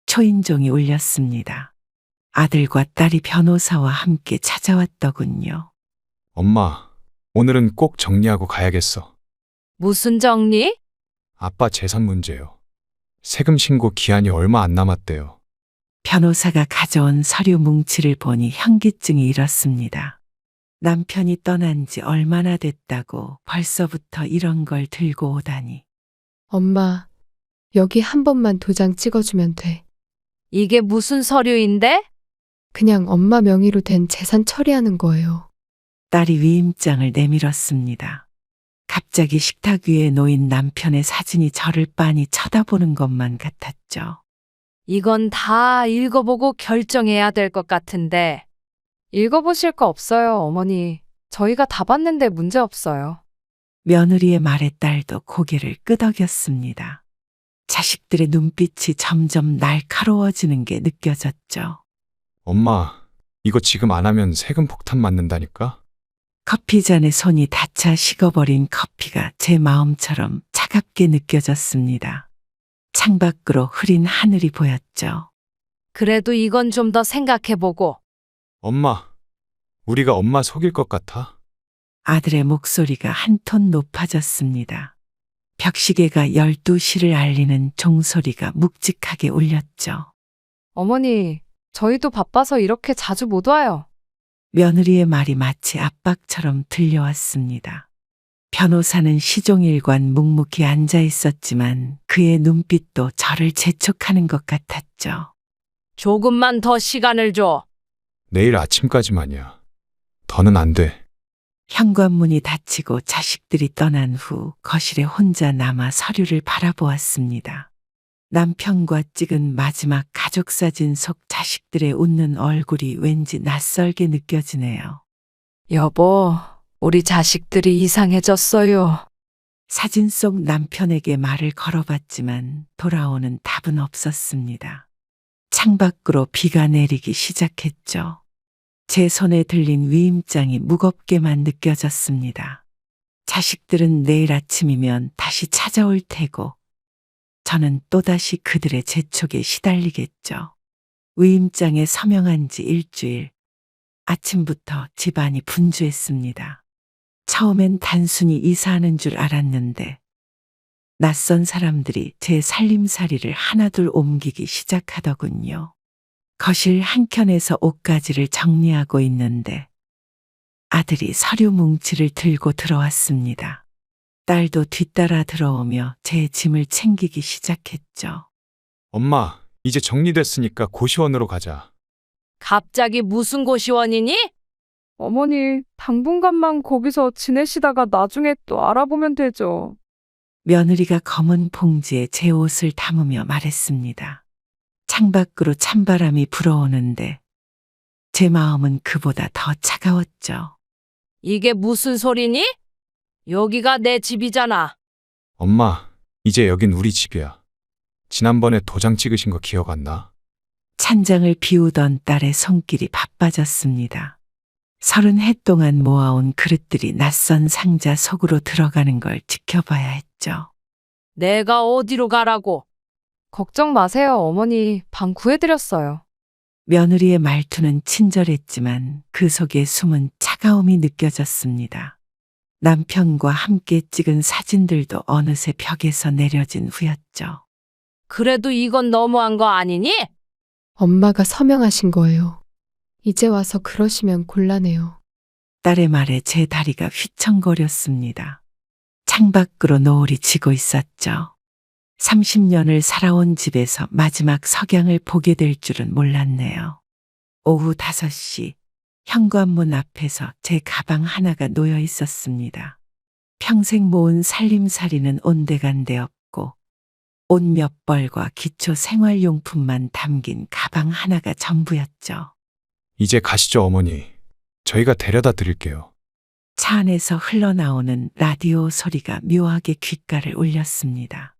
초인종이 울렸습니다. 아들과 딸이 변호사와 함께 찾아왔더군요. 엄마, 오늘은 꼭 정리하고 가야겠어. 무슨 정리? 아빠 재산 문제요. 세금 신고 기한이 얼마 안 남았대요. 변호사가 가져온 서류 뭉치를 보니 현기증이 일었습니다. 남편이 떠난 지 얼마나 됐다고 벌써부터 이런 걸 들고 오다니. 엄마, 여기 한 번만 도장 찍어주면 돼. 이게 무슨 서류인데? 그냥 엄마 명의로 된 재산 처리하는 거예요. 딸이 위임장을 내밀었습니다. 갑자기 식탁 위에 놓인 남편의 사진이 저를 빤히 쳐다보는 것만 같았죠. 이건 다 읽어보고 결정해야 될 것 같은데. 읽어보실 거 없어요, 어머니. 저희가 다 봤는데 문제 없어요. 며느리의 말에 딸도 고개를 끄덕였습니다. 자식들의 눈빛이 점점 날카로워지는 게 느껴졌죠. 엄마, 이거 지금 안 하면 세금 폭탄 맞는다니까? 커피잔에 손이 닿자 식어버린 커피가 제 마음처럼 차갑게 느껴졌습니다. 창밖으로 흐린 하늘이 보였죠. 그래도 이건 좀 더 생각해보고. 엄마, 우리가 엄마 속일 것 같아? 아들의 목소리가 한 톤 높아졌습니다. 벽시계가 12시를 알리는 종소리가 묵직하게 울렸죠. 어머니, 저희도 바빠서 이렇게 자주 못 와요. 며느리의 말이 마치 압박처럼 들려왔습니다. 변호사는 시종일관 묵묵히 앉아 있었지만 그의 눈빛도 저를 재촉하는 것 같았죠. 조금만 더 시간을 줘. 내일 아침까지만이야. 더는 안 돼. 현관문이 닫히고 자식들이 떠난 후 거실에 혼자 남아 서류를 바라보았습니다. 남편과 찍은 마지막 가족사진 속 자식들의 웃는 얼굴이 왠지 낯설게 느껴지네요. 여보, 우리 자식들이 이상해졌어요. 사진 속 남편에게 말을 걸어봤지만 돌아오는 답은 없었습니다. 창밖으로 비가 내리기 시작했죠. 제 손에 들린 위임장이 무겁게만 느껴졌습니다. 자식들은 내일 아침이면 다시 찾아올 테고 저는 또다시 그들의 재촉에 시달리겠죠. 위임장에 서명한 지 일주일. 아침부터 집안이 분주했습니다. 처음엔 단순히 이사하는 줄 알았는데 낯선 사람들이 제 살림살이를 하나둘 옮기기 시작하더군요. 거실 한켠에서 옷가지를 정리하고 있는데 아들이 서류 뭉치를 들고 들어왔습니다. 딸도 뒤따라 들어오며 제 짐을 챙기기 시작했죠. 엄마, 이제 정리됐으니까 고시원으로 가자. 갑자기 무슨 고시원이니? 어머니, 당분간만 거기서 지내시다가 나중에 또 알아보면 되죠. 며느리가 검은 봉지에 제 옷을 담으며 말했습니다. 창밖으로 찬바람이 불어오는데 제 마음은 그보다 더 차가웠죠. 이게 무슨 소리니? 여기가 내 집이잖아. 엄마, 이제 여긴 우리 집이야. 지난번에 도장 찍으신 거 기억 안 나? 찬장을 비우던 딸의 손길이 바빠졌습니다. 30해 동안 모아온 그릇들이 낯선 상자 속으로 들어가는 걸 지켜봐야 했죠. 내가 어디로 가라고? 걱정 마세요, 어머니. 방 구해드렸어요. 며느리의 말투는 친절했지만 그 속에 숨은 차가움이 느껴졌습니다. 남편과 함께 찍은 사진들도 어느새 벽에서 내려진 후였죠. 그래도 이건 너무한 거 아니니? 엄마가 서명하신 거예요. 이제 와서 그러시면 곤란해요. 딸의 말에 제 다리가 휘청거렸습니다. 창밖으로 노을이 지고 있었죠. 30년을 살아온 집에서 마지막 석양을 보게 될 줄은 몰랐네요. 오후 5시 현관문 앞에서 제 가방 하나가 놓여 있었습니다. 평생 모은 살림살이는 온데간데 없고 옷 몇 벌과 기초 생활용품만 담긴 가방 하나가 전부였죠. 이제 가시죠, 어머니. 저희가 데려다 드릴게요. 차 안에서 흘러나오는 라디오 소리가 묘하게 귓가를 울렸습니다.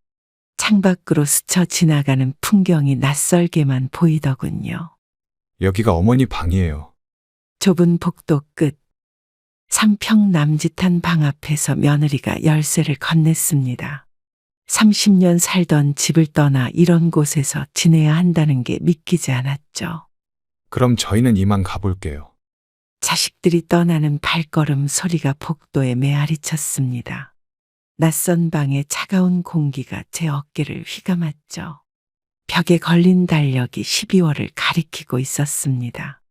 창밖으로 스쳐 지나가는 풍경이 낯설게만 보이더군요. 여기가 어머니 방이에요. 좁은 복도 끝 3평 남짓한 방 앞에서 며느리가 열쇠를 건넸습니다. 30년 살던 집을 떠나 이런 곳에서 지내야 한다는 게 믿기지 않았죠. 그럼 저희는 이만 가볼게요. 자식들이 떠나는 발걸음 소리가 복도에 메아리 쳤습니다. 낯선 방의 차가운 공기가 제 어깨를 휘감았죠. 벽에 걸린 달력이 12월을 가리키고 있었습니다.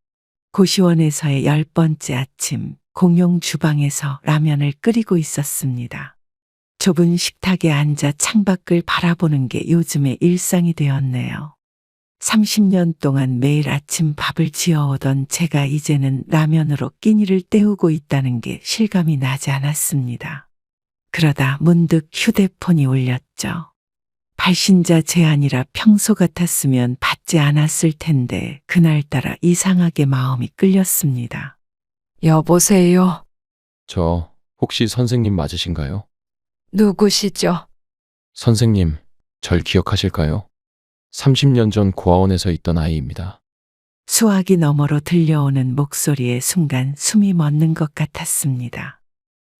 고시원에서의 10번째 아침, 공용 주방에서 라면을 끓이고 있었습니다. 좁은 식탁에 앉아 창밖을 바라보는 게 요즘의 일상이 되었네요. 30년 동안 매일 아침 밥을 지어오던 제가 이제는 라면으로 끼니를 때우고 있다는 게 실감이 나지 않았습니다. 그러다 문득 휴대폰이 울렸죠. 발신자 제안이라 평소 같았으면 받지 않았을 텐데 그날따라 이상하게 마음이 끌렸습니다. 여보세요. 저 혹시 선생님 맞으신가요? 누구시죠? 선생님, 절 기억하실까요? 30년 전 고아원에서 있던 아이입니다. 수화기 너머로 들려오는 목소리에 순간 숨이 멎는 것 같았습니다.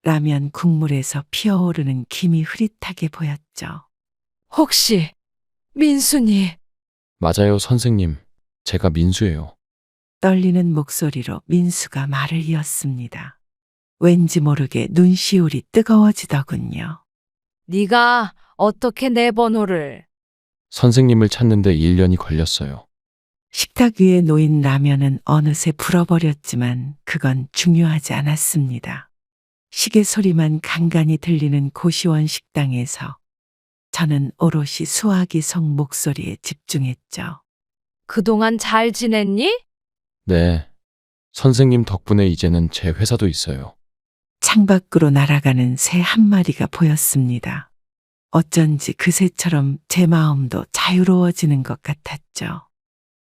라면 국물에서 피어오르는 김이 흐릿하게 보였죠. 혹시 민순이? 맞아요, 선생님. 제가 민수예요. 떨리는 목소리로 민수가 말을 이었습니다. 왠지 모르게 눈시울이 뜨거워지더군요. 네가 어떻게 내 번호를? 선생님을 찾는데 1년이 걸렸어요. 식탁 위에 놓인 라면은 어느새 불어버렸지만 그건 중요하지 않았습니다. 시계 소리만 간간히 들리는 고시원 식당에서 저는 오롯이 수화기 성 목소리에 집중했죠. 그동안 잘 지냈니? 네. 선생님 덕분에 이제는 제 회사도 있어요. 창밖으로 날아가는 새 한 마리가 보였습니다. 어쩐지 그 새처럼 제 마음도 자유로워지는 것 같았죠.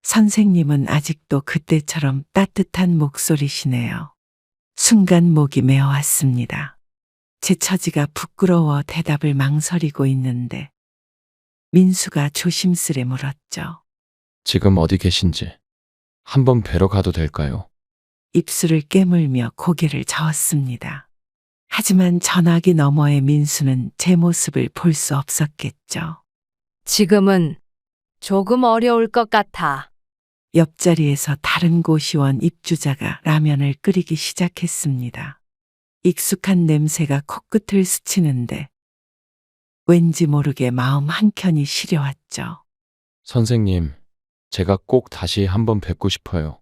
선생님은 아직도 그때처럼 따뜻한 목소리시네요. 순간 목이 메어왔습니다. 제 처지가 부끄러워 대답을 망설이고 있는데 민수가 조심스레 물었죠. 지금 어디 계신지 한번 뵈러 가도 될까요? 입술을 깨물며 고개를 저었습니다. 하지만 전화기 너머의 민수는 제 모습을 볼 수 없었겠죠. 지금은 조금 어려울 것 같아. 옆자리에서 다른 고시원 입주자가 라면을 끓이기 시작했습니다. 익숙한 냄새가 코끝을 스치는데 왠지 모르게 마음 한켠이 시려왔죠. 선생님, 제가 꼭 다시 한번 뵙고 싶어요.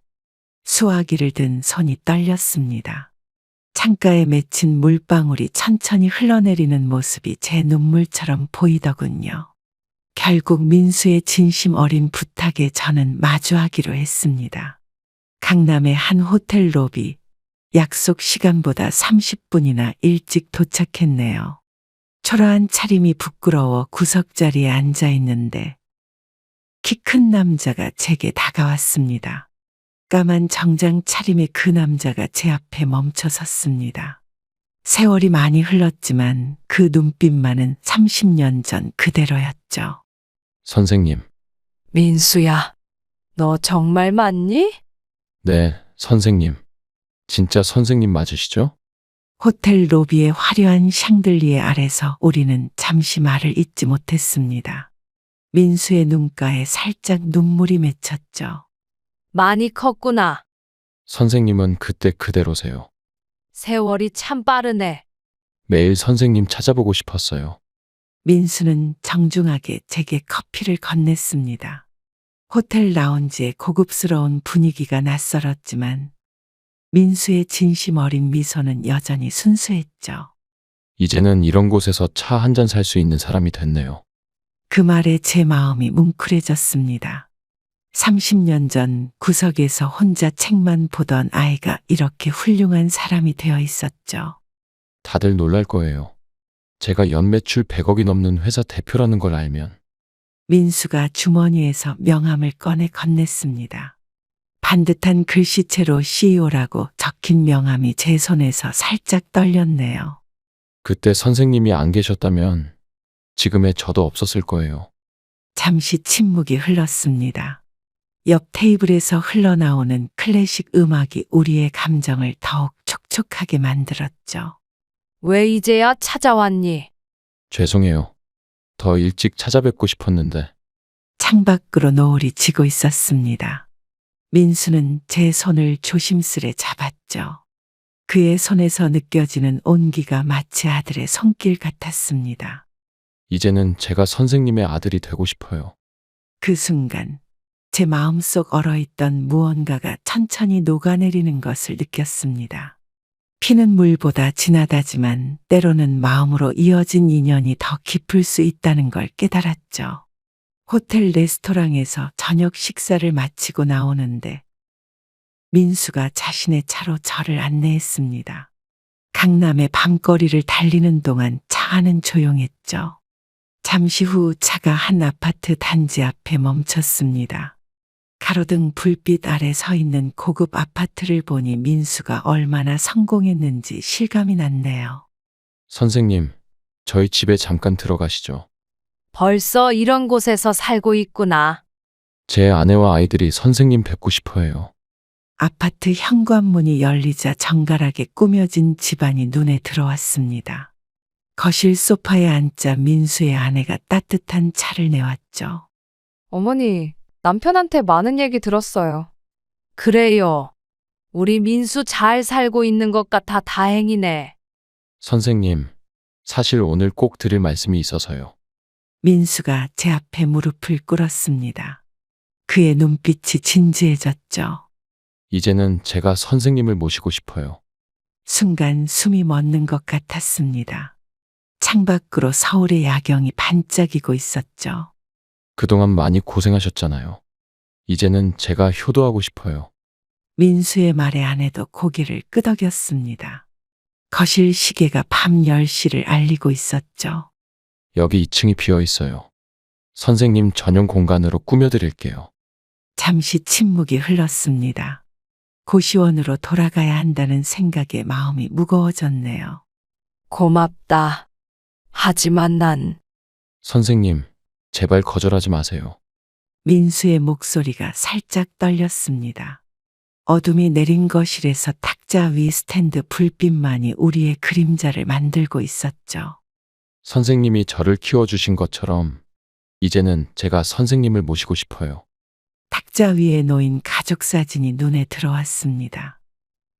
수화기를 든 손이 떨렸습니다. 창가에 맺힌 물방울이 천천히 흘러내리는 모습이 제 눈물처럼 보이더군요. 결국 민수의 진심 어린 부탁에 저는 마주하기로 했습니다. 강남의 한 호텔 로비, 약속 시간보다 30분이나 일찍 도착했네요. 초라한 차림이 부끄러워 구석자리에 앉아 있는데 키 큰 남자가 제게 다가왔습니다. 까만 정장 차림의 그 남자가 제 앞에 멈춰 섰습니다. 세월이 많이 흘렀지만 그 눈빛만은 30년 전 그대로였죠. 선생님. 민수야, 너 정말 맞니? 네, 선생님. 진짜 선생님 맞으시죠? 호텔 로비의 화려한 샹들리에 아래서 우리는 잠시 말을 잇지 못했습니다. 민수의 눈가에 살짝 눈물이 맺혔죠. 많이 컸구나. 선생님은 그때 그대로세요. 세월이 참 빠르네. 매일 선생님 찾아보고 싶었어요. 민수는 정중하게 제게 커피를 건넸습니다. 호텔 라운지의 고급스러운 분위기가 낯설었지만 민수의 진심 어린 미소는 여전히 순수했죠. 이제는 이런 곳에서 차 한 잔 살 수 있는 사람이 됐네요. 그 말에 제 마음이 뭉클해졌습니다. 30년 전 구석에서 혼자 책만 보던 아이가 이렇게 훌륭한 사람이 되어 있었죠. 다들 놀랄 거예요. 제가 연매출 100억이 넘는 회사 대표라는 걸 알면. 민수가 주머니에서 명함을 꺼내 건넸습니다. 반듯한 글씨체로 CEO라고 적힌 명함이 제 손에서 살짝 떨렸네요. 그때 선생님이 안 계셨다면 지금의 저도 없었을 거예요. 잠시 침묵이 흘렀습니다. 옆 테이블에서 흘러나오는 클래식 음악이 우리의 감정을 더욱 촉촉하게 만들었죠. 왜 이제야 찾아왔니? 죄송해요. 더 일찍 찾아뵙고 싶었는데. 창밖으로 노을이 지고 있었습니다. 민수는 제 손을 조심스레 잡았죠. 그의 손에서 느껴지는 온기가 마치 아들의 손길 같았습니다. 이제는 제가 선생님의 아들이 되고 싶어요. 그 순간 제 마음속 얼어있던 무언가가 천천히 녹아내리는 것을 느꼈습니다. 피는 물보다 진하다지만 때로는 마음으로 이어진 인연이 더 깊을 수 있다는 걸 깨달았죠. 호텔 레스토랑에서 저녁 식사를 마치고 나오는데 민수가 자신의 차로 저를 안내했습니다. 강남의 밤거리를 달리는 동안 차 안은 조용했죠. 잠시 후 차가 한 아파트 단지 앞에 멈췄습니다. 가로등 불빛 아래 서 있는 고급 아파트를 보니 민수가 얼마나 성공했는지 실감이 났네요. 선생님, 저희 집에 잠깐 들어가시죠. 벌써 이런 곳에서 살고 있구나. 제 아내와 아이들이 선생님 뵙고 싶어 해요. 아파트 현관문이 열리자 정갈하게 꾸며진 집안이 눈에 들어왔습니다. 거실 소파에 앉자 민수의 아내가 따뜻한 차를 내왔죠. 어머니, 남편한테 많은 얘기 들었어요. 그래요. 우리 민수 잘 살고 있는 것 같아 다행이네. 선생님, 사실 오늘 꼭 드릴 말씀이 있어서요. 민수가 제 앞에 무릎을 꿇었습니다. 그의 눈빛이 진지해졌죠. 이제는 제가 선생님을 모시고 싶어요. 순간 숨이 멎는 것 같았습니다. 창밖으로 서울의 야경이 반짝이고 있었죠. 그동안 많이 고생하셨잖아요. 이제는 제가 효도하고 싶어요. 민수의 말에 아내도 고개를 끄덕였습니다. 거실 시계가 밤 10시를 알리고 있었죠. 여기 2층이 비어 있어요. 선생님 전용 공간으로 꾸며드릴게요. 잠시 침묵이 흘렀습니다. 고시원으로 돌아가야 한다는 생각에 마음이 무거워졌네요. 고맙다. 하지만 난 선생님, 제발 거절하지 마세요. 민수의 목소리가 살짝 떨렸습니다. 어둠이 내린 거실에서 탁자 위 스탠드 불빛만이 우리의 그림자를 만들고 있었죠. 선생님이 저를 키워주신 것처럼 이제는 제가 선생님을 모시고 싶어요. 탁자 위에 놓인 가족 사진이 눈에 들어왔습니다.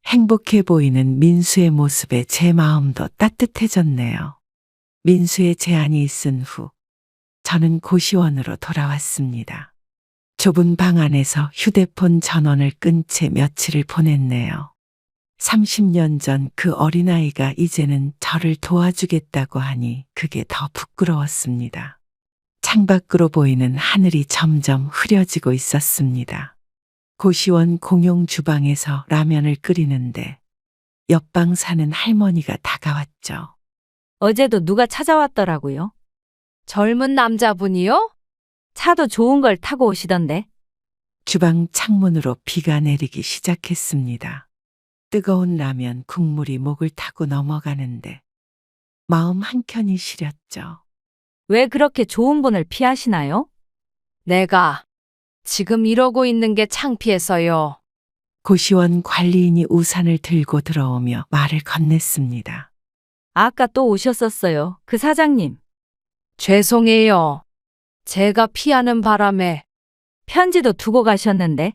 행복해 보이는 민수의 모습에 제 마음도 따뜻해졌네요. 민수의 제안이 있은 후 저는 고시원으로 돌아왔습니다. 좁은 방 안에서 휴대폰 전원을 끈 채 며칠을 보냈네요. 30년 전 그 어린아이가 이제는 저를 도와주겠다고 하니 그게 더 부끄러웠습니다. 창밖으로 보이는 하늘이 점점 흐려지고 있었습니다. 고시원 공용 주방에서 라면을 끓이는데 옆방 사는 할머니가 다가왔죠. 어제도 누가 찾아왔더라고요. 젊은 남자분이요? 차도 좋은 걸 타고 오시던데. 주방 창문으로 비가 내리기 시작했습니다. 뜨거운 라면 국물이 목을 타고 넘어가는데 마음 한켠이 시렸죠. 왜 그렇게 좋은 분을 피하시나요? 내가 지금 이러고 있는 게 창피해서요. 고시원 관리인이 우산을 들고 들어오며 말을 건넸습니다. 아까 또 오셨었어요. 그 사장님. 죄송해요. 제가 피하는 바람에 편지도 두고 가셨는데.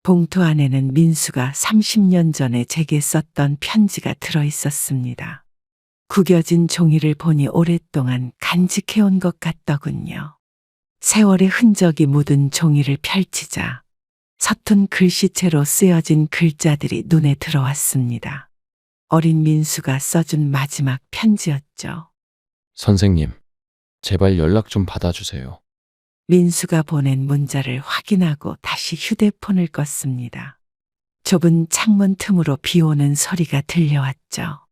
봉투 안에는 민수가 30년 전에 제게 썼던 편지가 들어 있었습니다. 구겨진 종이를 보니 오랫동안 간직해온 것 같더군요. 세월의 흔적이 묻은 종이를 펼치자 서툰 글씨체로 쓰여진 글자들이 눈에 들어왔습니다. 어린 민수가 써준 마지막 편지였죠. 선생님, 제발 연락 좀 받아주세요. 민수가 보낸 문자를 확인하고 다시 휴대폰을 껐습니다. 좁은 창문 틈으로 비 오는 소리가 들려왔죠.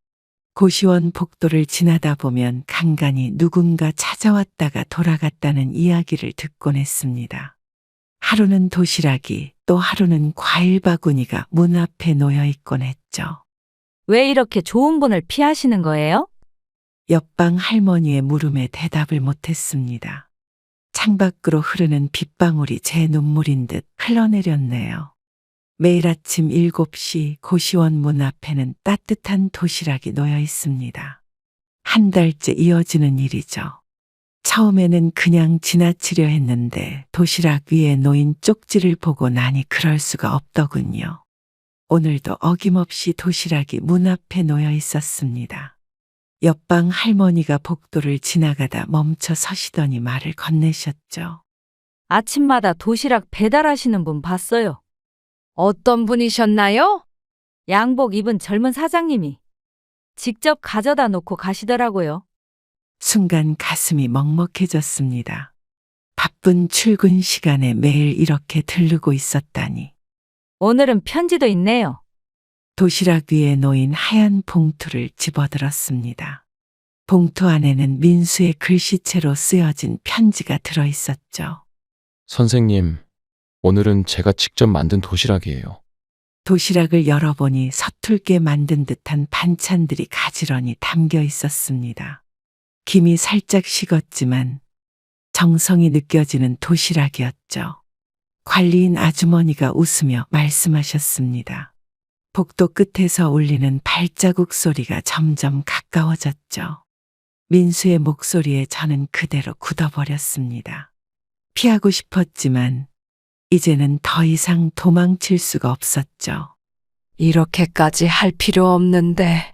고시원 복도를 지나다 보면 간간이 누군가 찾아왔다가 돌아갔다는 이야기를 듣곤 했습니다. 하루는 도시락이, 또 하루는 과일 바구니가 문 앞에 놓여 있곤 했죠. 왜 이렇게 좋은 분을 피하시는 거예요? 옆방 할머니의 물음에 대답을 못했습니다. 창밖으로 흐르는 빗방울이 제 눈물인 듯 흘러내렸네요. 매일 아침 7시 고시원 문 앞에는 따뜻한 도시락이 놓여 있습니다. 한 달째 이어지는 일이죠. 처음에는 그냥 지나치려 했는데 도시락 위에 놓인 쪽지를 보고 나니 그럴 수가 없더군요. 오늘도 어김없이 도시락이 문 앞에 놓여 있었습니다. 옆방 할머니가 복도를 지나가다 멈춰 서시더니 말을 건네셨죠. 아침마다 도시락 배달하시는 분 봤어요. 어떤 분이셨나요? 양복 입은 젊은 사장님이 직접 가져다 놓고 가시더라고요. 순간 가슴이 먹먹해졌습니다. 바쁜 출근 시간에 매일 이렇게 들르고 있었다니. 오늘은 편지도 있네요. 도시락 위에 놓인 하얀 봉투를 집어들었습니다. 봉투 안에는 민수의 글씨체로 쓰여진 편지가 들어 있었죠. 선생님, 오늘은 제가 직접 만든 도시락이에요. 도시락을 열어보니 서툴게 만든 듯한 반찬들이 가지런히 담겨 있었습니다. 김이 살짝 식었지만 정성이 느껴지는 도시락이었죠. 관리인 아주머니가 웃으며 말씀하셨습니다. 복도 끝에서 울리는 발자국 소리가 점점 가까워졌죠. 민수의 목소리에 저는 그대로 굳어버렸습니다. 피하고 싶었지만 이제는 더 이상 도망칠 수가 없었죠. 이렇게까지 할 필요 없는데.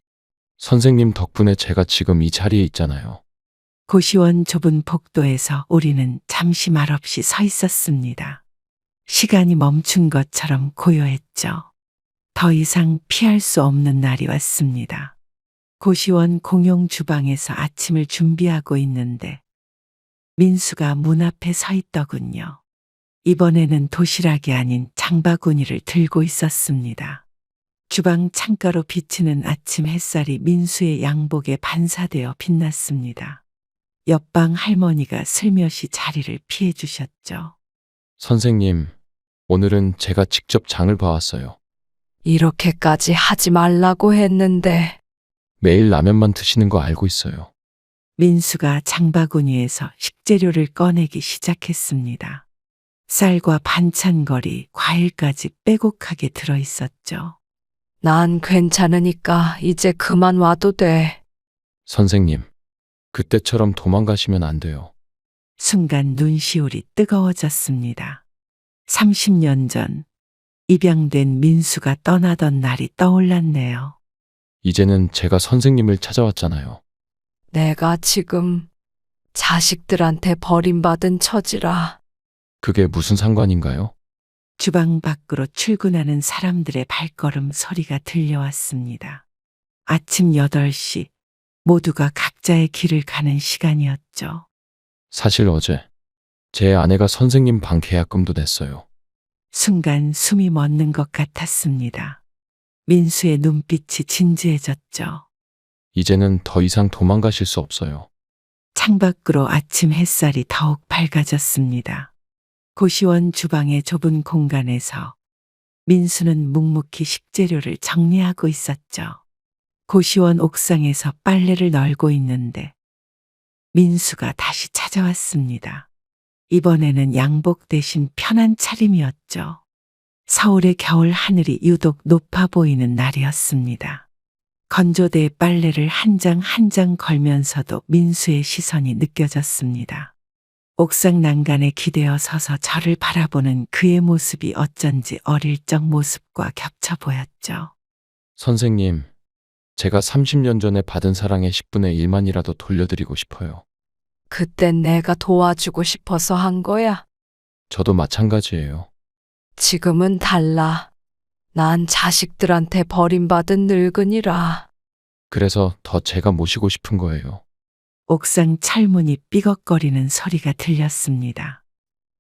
선생님 덕분에 제가 지금 이 자리에 있잖아요. 고시원 좁은 복도에서 우리는 잠시 말없이 서 있었습니다. 시간이 멈춘 것처럼 고요했죠. 더 이상 피할 수 없는 날이 왔습니다. 고시원 공용 주방에서 아침을 준비하고 있는데 민수가 문 앞에 서 있더군요. 이번에는 도시락이 아닌 장바구니를 들고 있었습니다. 주방 창가로 비치는 아침 햇살이 민수의 양복에 반사되어 빛났습니다. 옆방 할머니가 슬며시 자리를 피해 주셨죠. 선생님, 오늘은 제가 직접 장을 봐왔어요. 이렇게까지 하지 말라고 했는데. 매일 라면만 드시는 거 알고 있어요. 민수가 장바구니에서 식재료를 꺼내기 시작했습니다. 쌀과 반찬거리, 과일까지 빼곡하게 들어 있었죠. 난 괜찮으니까 이제 그만 와도 돼. 선생님, 그때처럼 도망가시면 안 돼요. 순간 눈시울이 뜨거워졌습니다. 30년 전 입양된 민수가 떠나던 날이 떠올랐네요. 이제는 제가 선생님을 찾아왔잖아요. 내가 지금 자식들한테 버림받은 처지라. 그게 무슨 상관인가요? 주방 밖으로 출근하는 사람들의 발걸음 소리가 들려왔습니다. 아침 8시 모두가 각자의 길을 가는 시간이었죠. 사실 어제 제 아내가 선생님 방 계약금도 냈어요. 순간 숨이 멎는 것 같았습니다. 민수의 눈빛이 진지해졌죠. 이제는 더 이상 도망가실 수 없어요. 창밖으로 아침 햇살이 더욱 밝아졌습니다. 고시원 주방의 좁은 공간에서 민수는 묵묵히 식재료를 정리하고 있었죠. 고시원 옥상에서 빨래를 널고 있는데 민수가 다시 찾아왔습니다. 이번에는 양복 대신 편한 차림이었죠. 서울의 겨울 하늘이 유독 높아 보이는 날이었습니다. 건조대에 빨래를 한 장 한 장 걸면서도 민수의 시선이 느껴졌습니다. 옥상 난간에 기대어 서서 저를 바라보는 그의 모습이 어쩐지 어릴 적 모습과 겹쳐 보였죠. 선생님, 제가 30년 전에 받은 사랑의 10분의 1만이라도 돌려드리고 싶어요. 그땐 내가 도와주고 싶어서 한 거야. 저도 마찬가지예요. 지금은 달라. 난 자식들한테 버림받은 늙은이라. 그래서 더 제가 모시고 싶은 거예요. 옥상 철문이 삐걱거리는 소리가 들렸습니다.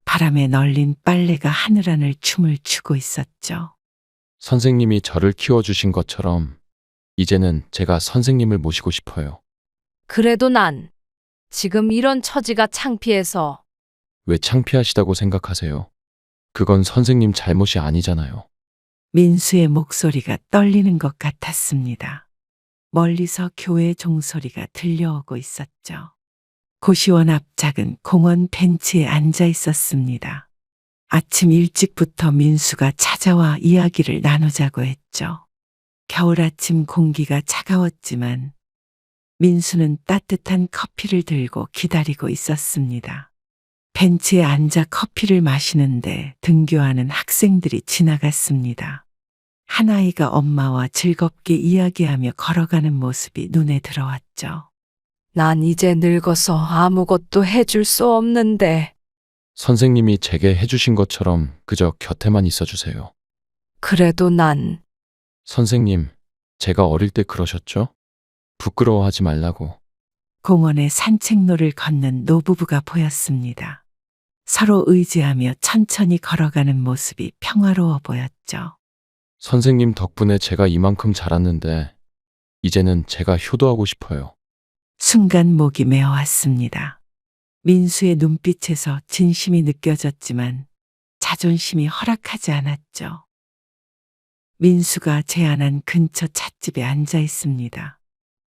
바람에 널린 빨래가 하늘하늘 춤을 추고 있었죠. 선생님이 저를 키워주신 것처럼 이제는 제가 선생님을 모시고 싶어요. 그래도 난 지금 이런 처지가 창피해서. 왜 창피하시다고 생각하세요? 그건 선생님 잘못이 아니잖아요. 민수의 목소리가 떨리는 것 같았습니다. 멀리서 교회 종소리가 들려오고 있었죠. 고시원 앞 작은 공원 벤치에 앉아 있었습니다. 아침 일찍부터 민수가 찾아와 이야기를 나누자고 했죠. 겨울 아침 공기가 차가웠지만 민수는 따뜻한 커피를 들고 기다리고 있었습니다. 벤치에 앉아 커피를 마시는데 등교하는 학생들이 지나갔습니다. 한 아이가 엄마와 즐겁게 이야기하며 걸어가는 모습이 눈에 들어왔죠. 난 이제 늙어서 아무것도 해줄 수 없는데. 선생님이 제게 해주신 것처럼 그저 곁에만 있어주세요. 그래도 난 선생님, 제가 어릴 때 그러셨죠? 부끄러워하지 말라고. 공원에 산책로를 걷는 노부부가 보였습니다. 서로 의지하며 천천히 걸어가는 모습이 평화로워 보였죠. 선생님 덕분에 제가 이만큼 자랐는데 이제는 제가 효도하고 싶어요. 순간 목이 메어왔습니다. 민수의 눈빛에서 진심이 느껴졌지만 자존심이 허락하지 않았죠. 민수가 제안한 근처 찻집에 앉아 있습니다.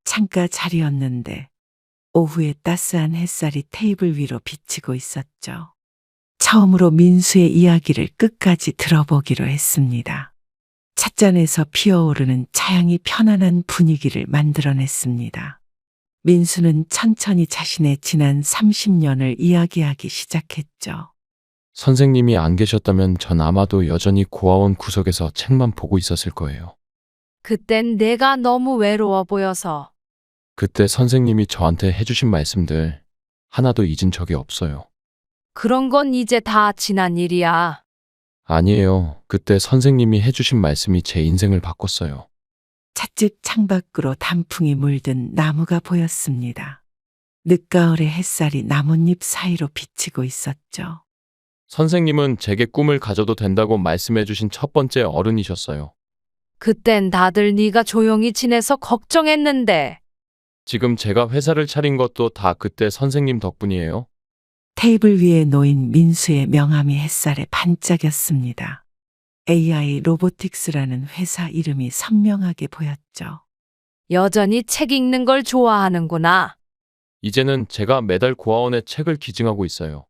창가 자리였는데 오후에 따스한 햇살이 테이블 위로 비치고 있었죠. 처음으로 민수의 이야기를 끝까지 들어보기로 했습니다. 찻잔에서 피어오르는 차향이 편안한 분위기를 만들어냈습니다. 민수는 천천히 자신의 지난 30년을 이야기하기 시작했죠. 선생님이 안 계셨다면 전 아마도 여전히 고아원 구석에서 책만 보고 있었을 거예요. 그땐 내가 너무 외로워 보여서. 그때 선생님이 저한테 해주신 말씀들 하나도 잊은 적이 없어요. 그런 건 이제 다 지난 일이야. 아니에요. 그때 선생님이 해주신 말씀이 제 인생을 바꿨어요. 찻집 창밖으로 단풍이 물든 나무가 보였습니다. 늦가을의 햇살이 나뭇잎 사이로 비치고 있었죠. 선생님은 제게 꿈을 가져도 된다고 말씀해주신 첫 번째 어른이셨어요. 그땐 다들 네가 조용히 지내서 걱정했는데. 지금 제가 회사를 차린 것도 다 그때 선생님 덕분이에요. 테이블 위에 놓인 민수의 명함이 햇살에 반짝였습니다. AI 로보틱스라는 회사 이름이 선명하게 보였죠. 여전히 책 읽는 걸 좋아하는구나. 이제는 제가 매달 고아원에 책을 기증하고 있어요.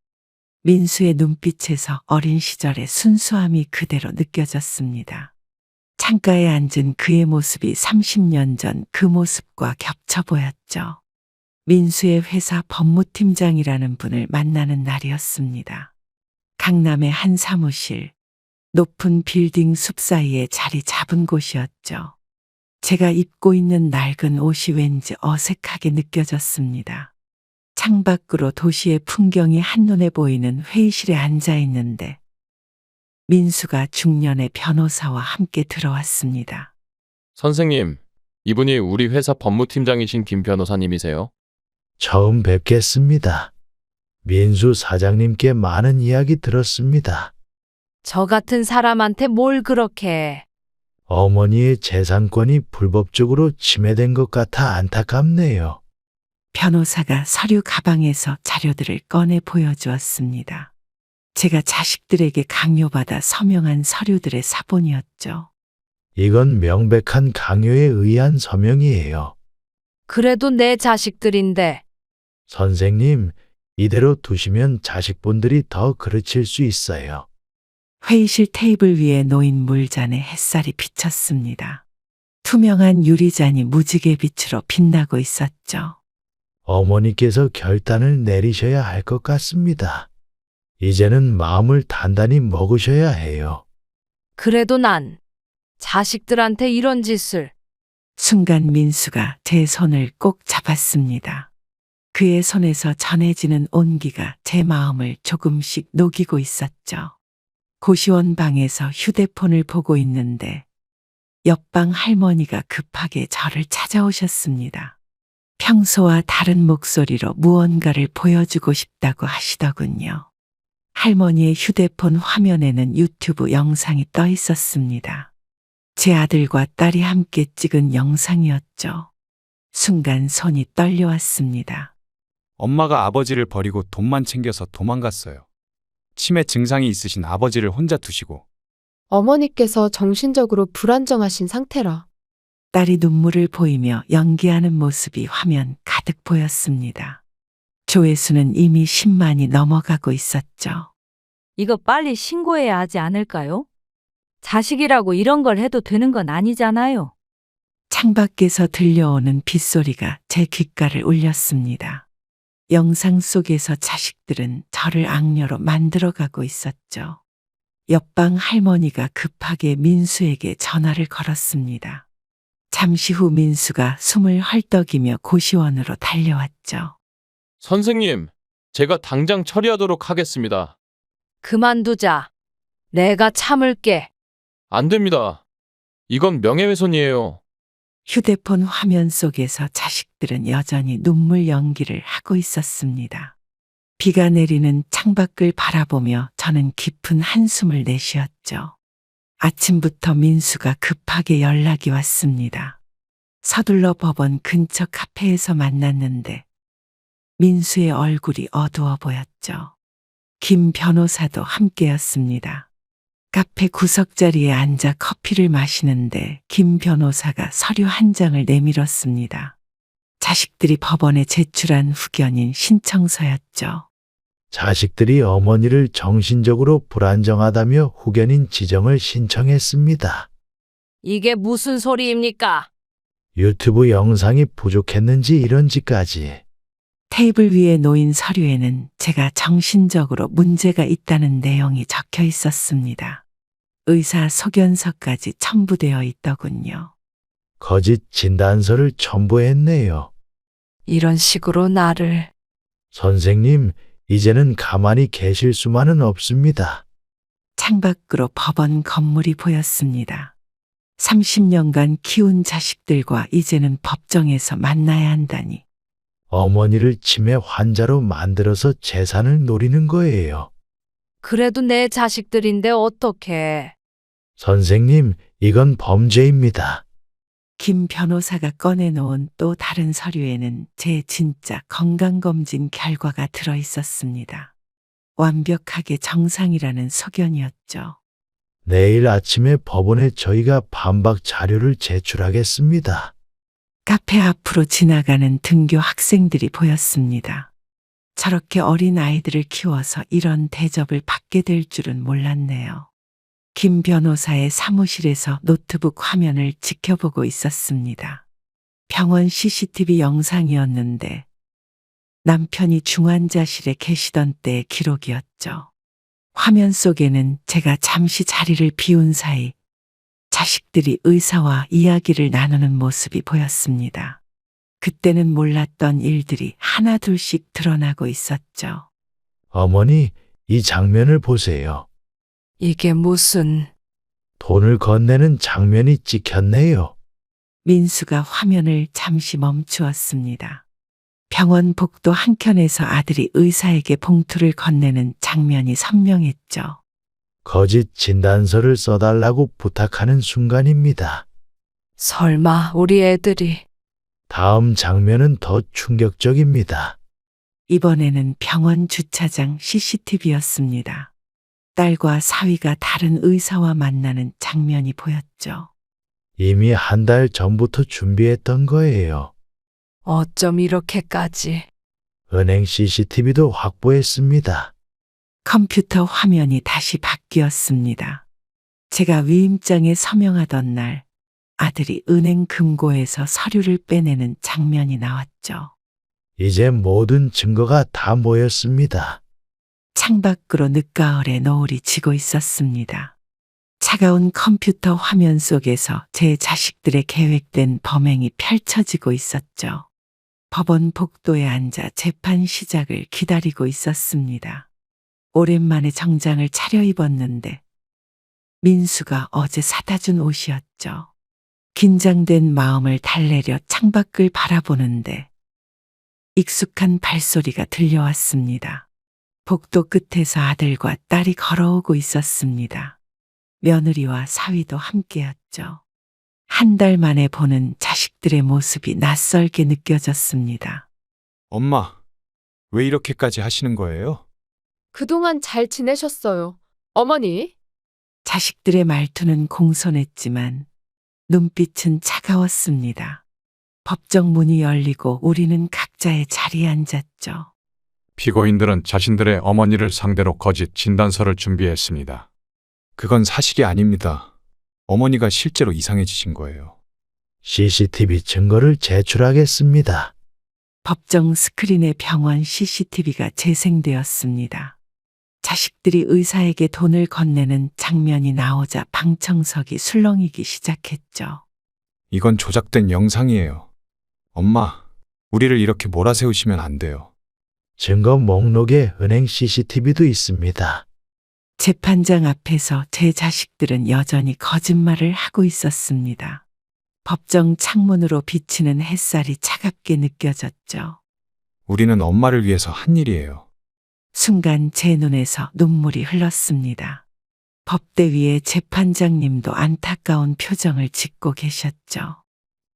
민수의 눈빛에서 어린 시절의 순수함이 그대로 느껴졌습니다. 창가에 앉은 그의 모습이 30년 전 그 모습과 겹쳐 보였죠. 민수의 회사 법무팀장이라는 분을 만나는 날이었습니다. 강남의 한 사무실, 높은 빌딩 숲 사이에 자리 잡은 곳이었죠. 제가 입고 있는 낡은 옷이 왠지 어색하게 느껴졌습니다. 창밖으로 도시의 풍경이 한눈에 보이는 회의실에 앉아 있는데 민수가 중년의 변호사와 함께 들어왔습니다. 선생님, 이분이 우리 회사 법무팀장이신 김 변호사님이세요? 처음 뵙겠습니다. 민수 사장님께 많은 이야기 들었습니다. 저 같은 사람한테 뭘 그렇게 해. 어머니의 재산권이 불법적으로 침해된 것 같아 안타깝네요. 변호사가 서류 가방에서 자료들을 꺼내 보여주었습니다. 제가 자식들에게 강요받아 서명한 서류들의 사본이었죠. 이건 명백한 강요에 의한 서명이에요. 그래도 내 자식들인데. 선생님, 이대로 두시면 자식분들이 더 그르칠 수 있어요. 회의실 테이블 위에 놓인 물잔에 햇살이 비쳤습니다. 투명한 유리잔이 무지개 빛으로 빛나고 있었죠. 어머니께서 결단을 내리셔야 할 것 같습니다. 이제는 마음을 단단히 먹으셔야 해요. 그래도 난 자식들한테 이런 짓을. 순간 민수가 제 손을 꼭 잡았습니다. 그의 손에서 전해지는 온기가 제 마음을 조금씩 녹이고 있었죠. 고시원 방에서 휴대폰을 보고 있는데 옆방 할머니가 급하게 저를 찾아오셨습니다. 평소와 다른 목소리로 무언가를 보여주고 싶다고 하시더군요. 할머니의 휴대폰 화면에는 유튜브 영상이 떠 있었습니다. 제 아들과 딸이 함께 찍은 영상이었죠. 순간 손이 떨려왔습니다. 엄마가 아버지를 버리고 돈만 챙겨서 도망갔어요. 치매 증상이 있으신 아버지를 혼자 두시고. 어머니께서 정신적으로 불안정하신 상태라. 딸이 눈물을 보이며 연기하는 모습이 화면 가득 보였습니다. 조회수는 이미 10만이 넘어가고 있었죠. 이거 빨리 신고해야 하지 않을까요? 자식이라고 이런 걸 해도 되는 건 아니잖아요. 창밖에서 들려오는 빗소리가 제 귓가를 울렸습니다. 영상 속에서 자식들은 저를 악녀로 만들어가고 있었죠. 옆방 할머니가 급하게 민수에게 전화를 걸었습니다. 잠시 후 민수가 숨을 헐떡이며 고시원으로 달려왔죠. 선생님, 제가 당장 처리하도록 하겠습니다. 그만두자. 내가 참을게. 안 됩니다. 이건 명예훼손이에요. 휴대폰 화면 속에서 자식들은 여전히 눈물 연기를 하고 있었습니다. 비가 내리는 창밖을 바라보며 저는 깊은 한숨을 내쉬었죠. 아침부터 민수가 급하게 연락이 왔습니다. 서둘러 법원 근처 카페에서 만났는데 민수의 얼굴이 어두워 보였죠. 김 변호사도 함께였습니다. 카페 구석자리에 앉아 커피를 마시는데 김 변호사가 서류 한 장을 내밀었습니다. 자식들이 법원에 제출한 후견인 신청서였죠. 자식들이 어머니를 정신적으로 불안정하다며 후견인 지정을 신청했습니다. 이게 무슨 소리입니까? 유튜브 영상이 부족했는지 이런지까지. 테이블 위에 놓인 서류에는 제가 정신적으로 문제가 있다는 내용이 적혀 있었습니다. 의사 소견서까지 첨부되어 있더군요. 거짓 진단서를 첨부했네요. 이런 식으로 나를. 선생님, 이제는 가만히 계실 수만은 없습니다. 창밖으로 법원 건물이 보였습니다. 30년간 키운 자식들과 이제는 법정에서 만나야 한다니. 어머니를 치매 환자로 만들어서 재산을 노리는 거예요. 그래도 내 자식들인데 어떡해. 선생님, 이건 범죄입니다. 김 변호사가 꺼내놓은 또 다른 서류에는 제 진짜 건강검진 결과가 들어 있었습니다. 완벽하게 정상이라는 소견이었죠. 내일 아침에 법원에 저희가 반박 자료를 제출하겠습니다. 카페 앞으로 지나가는 등교 학생들이 보였습니다. 저렇게 어린 아이들을 키워서 이런 대접을 받게 될 줄은 몰랐네요. 김 변호사의 사무실에서 노트북 화면을 지켜보고 있었습니다. 병원 CCTV 영상이었는데 남편이 중환자실에 계시던 때의 기록이었죠. 화면 속에는 제가 잠시 자리를 비운 사이 자식들이 의사와 이야기를 나누는 모습이 보였습니다. 그때는 몰랐던 일들이 하나둘씩 드러나고 있었죠. 어머니, 이 장면을 보세요. 이게 무슨... 돈을 건네는 장면이 찍혔네요. 민수가 화면을 잠시 멈추었습니다. 병원 복도 한켠에서 아들이 의사에게 봉투를 건네는 장면이 선명했죠. 거짓 진단서를 써달라고 부탁하는 순간입니다. 설마 우리 애들이... 다음 장면은 더 충격적입니다. 이번에는 병원 주차장 CCTV였습니다. 딸과 사위가 다른 의사와 만나는 장면이 보였죠. 이미 한 달 전부터 준비했던 거예요. 어쩜 이렇게까지... 은행 CCTV도 확보했습니다. 컴퓨터 화면이 다시 바뀌었습니다. 제가 위임장에 서명하던 날 아들이 은행 금고에서 서류를 빼내는 장면이 나왔죠. 이제 모든 증거가 다 모였습니다. 창밖으로 늦가을에 노을이 지고 있었습니다. 차가운 컴퓨터 화면 속에서 제 자식들의 계획된 범행이 펼쳐지고 있었죠. 법원 복도에 앉아 재판 시작을 기다리고 있었습니다. 오랜만에 정장을 차려입었는데 민수가 어제 사다 준 옷이었죠. 긴장된 마음을 달래려 창밖을 바라보는데 익숙한 발소리가 들려왔습니다. 복도 끝에서 아들과 딸이 걸어오고 있었습니다. 며느리와 사위도 함께였죠. 한 달 만에 보는 자식들의 모습이 낯설게 느껴졌습니다. 엄마, 왜 이렇게까지 하시는 거예요? 그동안 잘 지내셨어요. 어머니? 자식들의 말투는 공손했지만 눈빛은 차가웠습니다. 법정 문이 열리고 우리는 각자의 자리에 앉았죠. 피고인들은 자신들의 어머니를 상대로 거짓 진단서를 준비했습니다. 그건 사실이 아닙니다. 어머니가 실제로 이상해지신 거예요. CCTV 증거를 제출하겠습니다. 법정 스크린에 병원 CCTV가 재생되었습니다. 자식들이 의사에게 돈을 건네는 장면이 나오자 방청석이 술렁이기 시작했죠. 이건 조작된 영상이에요. 엄마, 우리를 이렇게 몰아세우시면 안 돼요. 증거 목록에 은행 CCTV도 있습니다. 재판장 앞에서 제 자식들은 여전히 거짓말을 하고 있었습니다. 법정 창문으로 비치는 햇살이 차갑게 느껴졌죠. 우리는 엄마를 위해서 한 일이에요. 순간 제 눈에서 눈물이 흘렀습니다. 법대 위에 재판장님도 안타까운 표정을 짓고 계셨죠.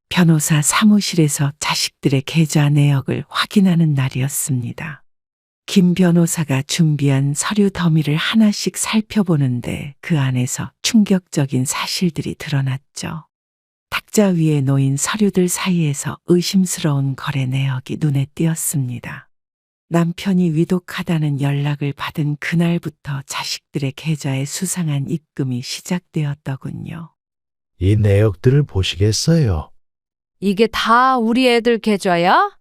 변호사 사무실에서 자식들의 계좌 내역을 확인하는 날이었습니다. 김 변호사가 준비한 서류 더미를 하나씩 살펴보는데 그 안에서 충격적인 사실들이 드러났죠. 탁자 위에 놓인 서류들 사이에서 의심스러운 거래 내역이 눈에 띄었습니다. 남편이 위독하다는 연락을 받은 그날부터 자식들의 계좌에 수상한 입금이 시작되었더군요. 이 내역들을 보시겠어요? 이게 다 우리 애들 계좌야?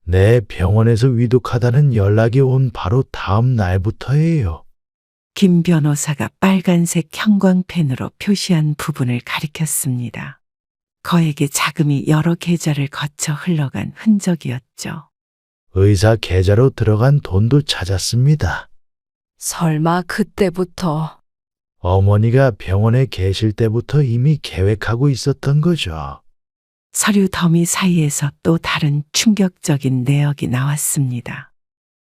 네, 병원에서 위독하다는 연락이 온 바로 다음 날부터예요. 김 변호사가 빨간색 형광펜으로 표시한 부분을 가리켰습니다. 거액의 자금이 여러 계좌를 거쳐 흘러간 흔적이었죠. 의사 계좌로 들어간 돈도 찾았습니다. 설마 그때부터... 어머니가 병원에 계실 때부터 이미 계획하고 있었던 거죠. 서류 더미 사이에서 또 다른 충격적인 내역이 나왔습니다.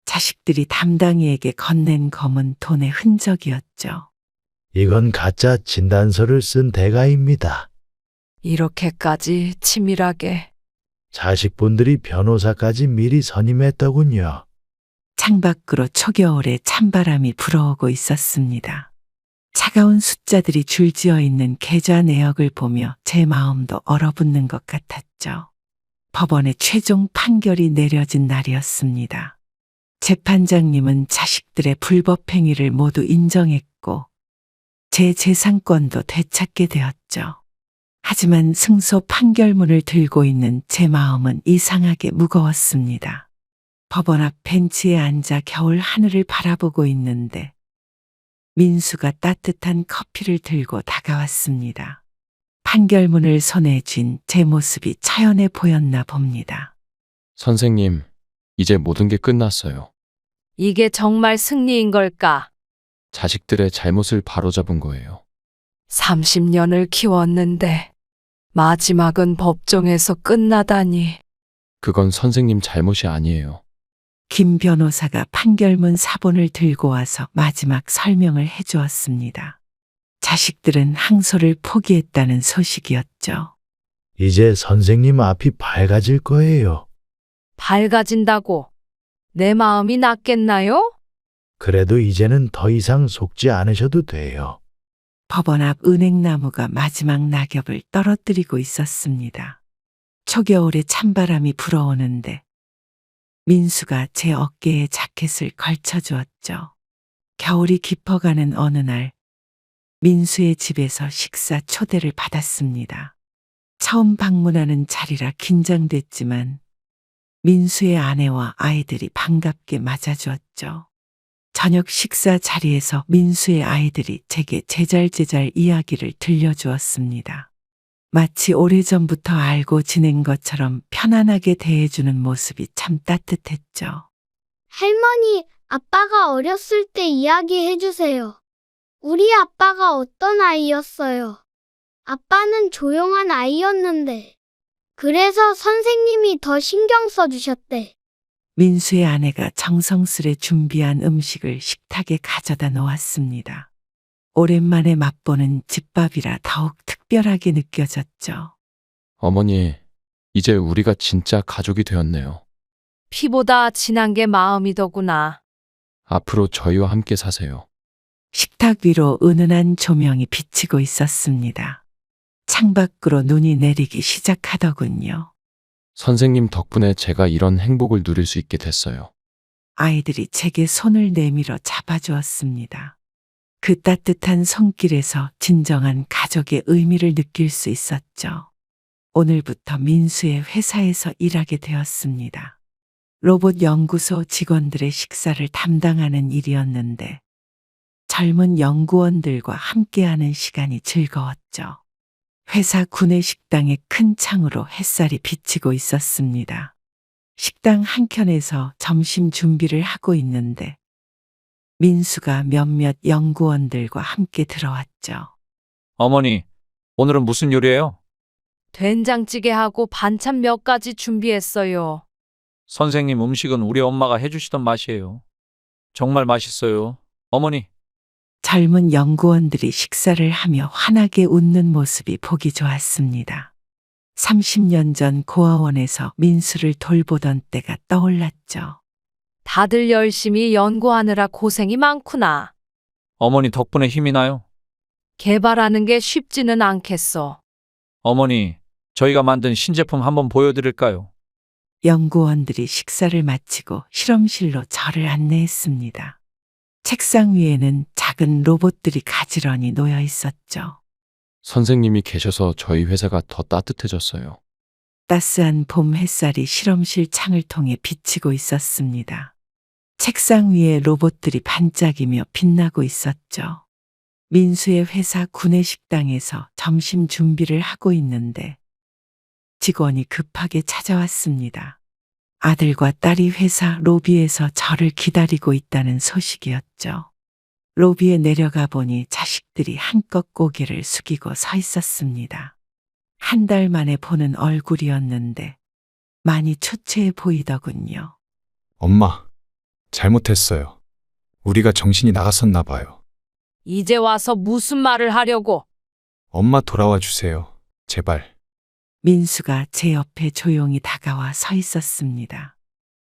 자식들이 담당이에게 건넨 검은 돈의 흔적이었죠. 이건 가짜 진단서를 쓴 대가입니다. 이렇게까지 치밀하게... 자식분들이 변호사까지 미리 선임했더군요. 창밖으로 초겨울에 찬바람이 불어오고 있었습니다. 차가운 숫자들이 줄지어 있는 계좌 내역을 보며 제 마음도 얼어붙는 것 같았죠. 법원의 최종 판결이 내려진 날이었습니다. 재판장님은 자식들의 불법 행위를 모두 인정했고 제 재산권도 되찾게 되었죠. 하지만 승소 판결문을 들고 있는 제 마음은 이상하게 무거웠습니다. 법원 앞 벤치에 앉아 겨울 하늘을 바라보고 있는데 민수가 따뜻한 커피를 들고 다가왔습니다. 판결문을 손에 쥔 제 모습이 처연해 보였나 봅니다. 선생님, 이제 모든 게 끝났어요. 이게 정말 승리인 걸까? 자식들의 잘못을 바로잡은 거예요. 30년을 키웠는데 마지막은 법정에서 끝나다니. 그건 선생님 잘못이 아니에요. 김 변호사가 판결문 사본을 들고 와서 마지막 설명을 해주었습니다. 자식들은 항소를 포기했다는 소식이었죠. 이제 선생님 앞이 밝아질 거예요. 밝아진다고 내 마음이 낫겠나요? 그래도 이제는 더 이상 속지 않으셔도 돼요. 법원 앞 은행나무가 마지막 낙엽을 떨어뜨리고 있었습니다. 초겨울에 찬바람이 불어오는데 민수가 제 어깨에 자켓을 걸쳐주었죠. 겨울이 깊어가는 어느 날 민수의 집에서 식사 초대를 받았습니다. 처음 방문하는 자리라 긴장됐지만 민수의 아내와 아이들이 반갑게 맞아주었죠. 저녁 식사 자리에서 민수의 아이들이 제게 제잘제잘 이야기를 들려주었습니다. 마치 오래전부터 알고 지낸 것처럼 편안하게 대해주는 모습이 참 따뜻했죠. 할머니, 아빠가 어렸을 때 이야기해 주세요. 우리 아빠가 어떤 아이였어요? 아빠는 조용한 아이였는데. 그래서 선생님이 더 신경 써주셨대. 민수의 아내가 정성스레 준비한 음식을 식탁에 가져다 놓았습니다. 오랜만에 맛보는 집밥이라 더욱 특별하게 느껴졌죠. 어머니, 이제 우리가 진짜 가족이 되었네요. 피보다 진한 게 마음이더구나. 앞으로 저희와 함께 사세요. 식탁 위로 은은한 조명이 비치고 있었습니다. 창밖으로 눈이 내리기 시작하더군요. 선생님 덕분에 제가 이런 행복을 누릴 수 있게 됐어요. 아이들이 제게 손을 내밀어 잡아주었습니다. 그 따뜻한 손길에서 진정한 가족의 의미를 느낄 수 있었죠. 오늘부터 민수의 회사에서 일하게 되었습니다. 로봇 연구소 직원들의 식사를 담당하는 일이었는데 젊은 연구원들과 함께하는 시간이 즐거웠죠. 회사 구내식당의 큰 창으로 햇살이 비치고 있었습니다. 식당 한켠에서 점심 준비를 하고 있는데 민수가 몇몇 연구원들과 함께 들어왔죠. 어머니, 오늘은 무슨 요리예요? 된장찌개하고 반찬 몇 가지 준비했어요. 선생님 음식은 우리 엄마가 해주시던 맛이에요. 정말 맛있어요. 어머니. 젊은 연구원들이 식사를 하며 환하게 웃는 모습이 보기 좋았습니다. 30년 전 고아원에서 민수를 돌보던 때가 떠올랐죠. 다들 열심히 연구하느라 고생이 많구나. 어머니 덕분에 힘이 나요. 개발하는 게 쉽지는 않겠어. 어머니, 저희가 만든 신제품 한번 보여드릴까요? 연구원들이 식사를 마치고 실험실로 저를 안내했습니다. 책상 위에는 작은 로봇들이 가지런히 놓여 있었죠. 선생님이 계셔서 저희 회사가 더 따뜻해졌어요. 따스한 봄 햇살이 실험실 창을 통해 비치고 있었습니다. 책상 위에 로봇들이 반짝이며 빛나고 있었죠. 민수의 회사 구내식당에서 점심 준비를 하고 있는데 직원이 급하게 찾아왔습니다. 아들과 딸이 회사 로비에서 저를 기다리고 있다는 소식이었죠. 로비에 내려가 보니 자식들이 한껏 고개를 숙이고 서 있었습니다. 한 달 만에 보는 얼굴이었는데 많이 초췌해 보이더군요. 엄마, 잘못했어요. 우리가 정신이 나갔었나 봐요. 이제 와서 무슨 말을 하려고? 엄마 돌아와 주세요. 제발. 민수가 제 옆에 조용히 다가와 서 있었습니다.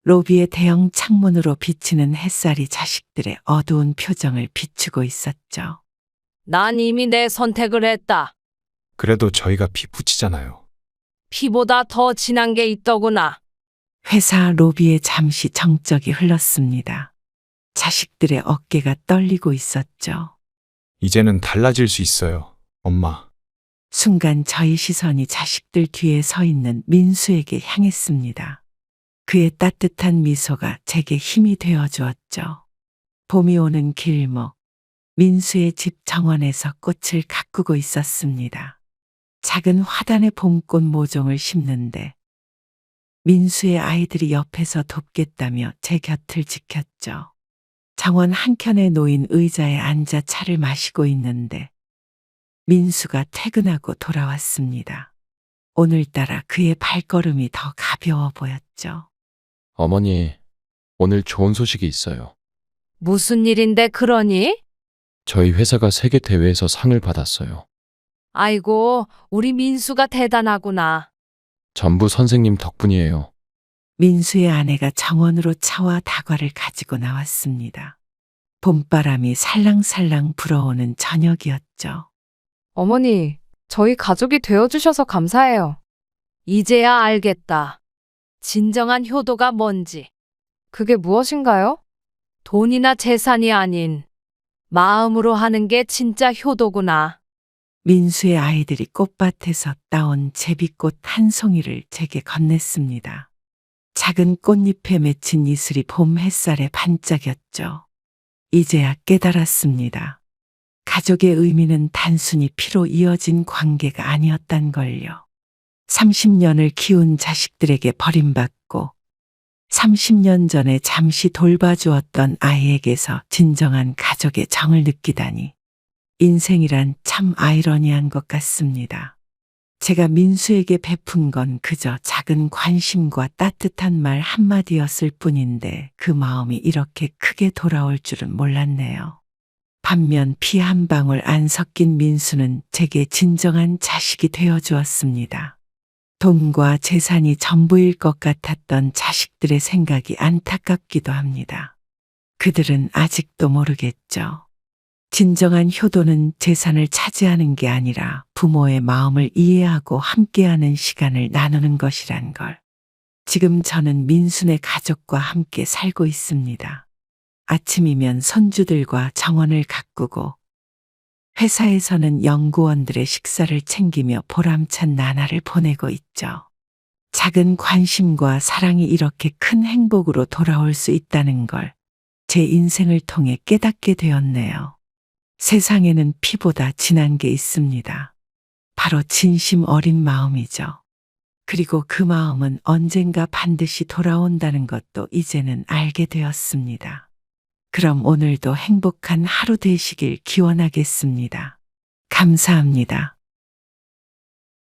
로비의 대형 창문으로 비치는 햇살이 자식들의 어두운 표정을 비추고 있었죠. 난 이미 내 선택을 했다. 그래도 저희가 피 붙이잖아요. 피보다 더 진한 게 있더구나. 회사 로비에 잠시 정적이 흘렀습니다. 자식들의 어깨가 떨리고 있었죠. 이제는 달라질 수 있어요. 엄마. 순간 저희 시선이 자식들 뒤에 서 있는 민수에게 향했습니다. 그의 따뜻한 미소가 제게 힘이 되어 주었죠. 봄이 오는 길목, 민수의 집 정원에서 꽃을 가꾸고 있었습니다. 작은 화단에 봄꽃 모종을 심는데 민수의 아이들이 옆에서 돕겠다며 제 곁을 지켰죠. 정원 한켠에 놓인 의자에 앉아 차를 마시고 있는데 민수가 퇴근하고 돌아왔습니다. 오늘따라 그의 발걸음이 더 가벼워 보였죠. 어머니, 오늘 좋은 소식이 있어요. 무슨 일인데 그러니? 저희 회사가 세계 대회에서 상을 받았어요. 아이고, 우리 민수가 대단하구나. 전부 선생님 덕분이에요. 민수의 아내가 정원으로 차와 다과를 가지고 나왔습니다. 봄바람이 살랑살랑 불어오는 저녁이었죠. 어머니, 저희 가족이 되어주셔서 감사해요. 이제야 알겠다. 진정한 효도가 뭔지. 그게 무엇인가요? 돈이나 재산이 아닌 마음으로 하는 게 진짜 효도구나. 민수의 아이들이 꽃밭에서 따온 제비꽃 한 송이를 제게 건넸습니다. 작은 꽃잎에 맺힌 이슬이 봄 햇살에 반짝였죠. 이제야 깨달았습니다. 가족의 의미는 단순히 피로 이어진 관계가 아니었단 걸요. 30년을 키운 자식들에게 버림받고 30년 전에 잠시 돌봐주었던 아이에게서 진정한 가족의 정을 느끼다니. 인생이란 참 아이러니한 것 같습니다. 제가 민수에게 베푼 건 그저 작은 관심과 따뜻한 말 한마디였을 뿐인데 그 마음이 이렇게 크게 돌아올 줄은 몰랐네요. 반면 피 한 방울 안 섞인 민수는 제게 진정한 자식이 되어 주었습니다. 돈과 재산이 전부일 것 같았던 자식들의 생각이 안타깝기도 합니다. 그들은 아직도 모르겠죠. 진정한 효도는 재산을 차지하는 게 아니라 부모의 마음을 이해하고 함께하는 시간을 나누는 것이란 걸. 지금 저는 민수네 가족과 함께 살고 있습니다. 아침이면 손주들과 정원을 가꾸고 회사에서는 연구원들의 식사를 챙기며 보람찬 나날을 보내고 있죠. 작은 관심과 사랑이 이렇게 큰 행복으로 돌아올 수 있다는 걸 제 인생을 통해 깨닫게 되었네요. 세상에는 피보다 진한 게 있습니다. 바로 진심 어린 마음이죠. 그리고 그 마음은 언젠가 반드시 돌아온다는 것도 이제는 알게 되었습니다. 그럼 오늘도 행복한 하루 되시길 기원하겠습니다. 감사합니다.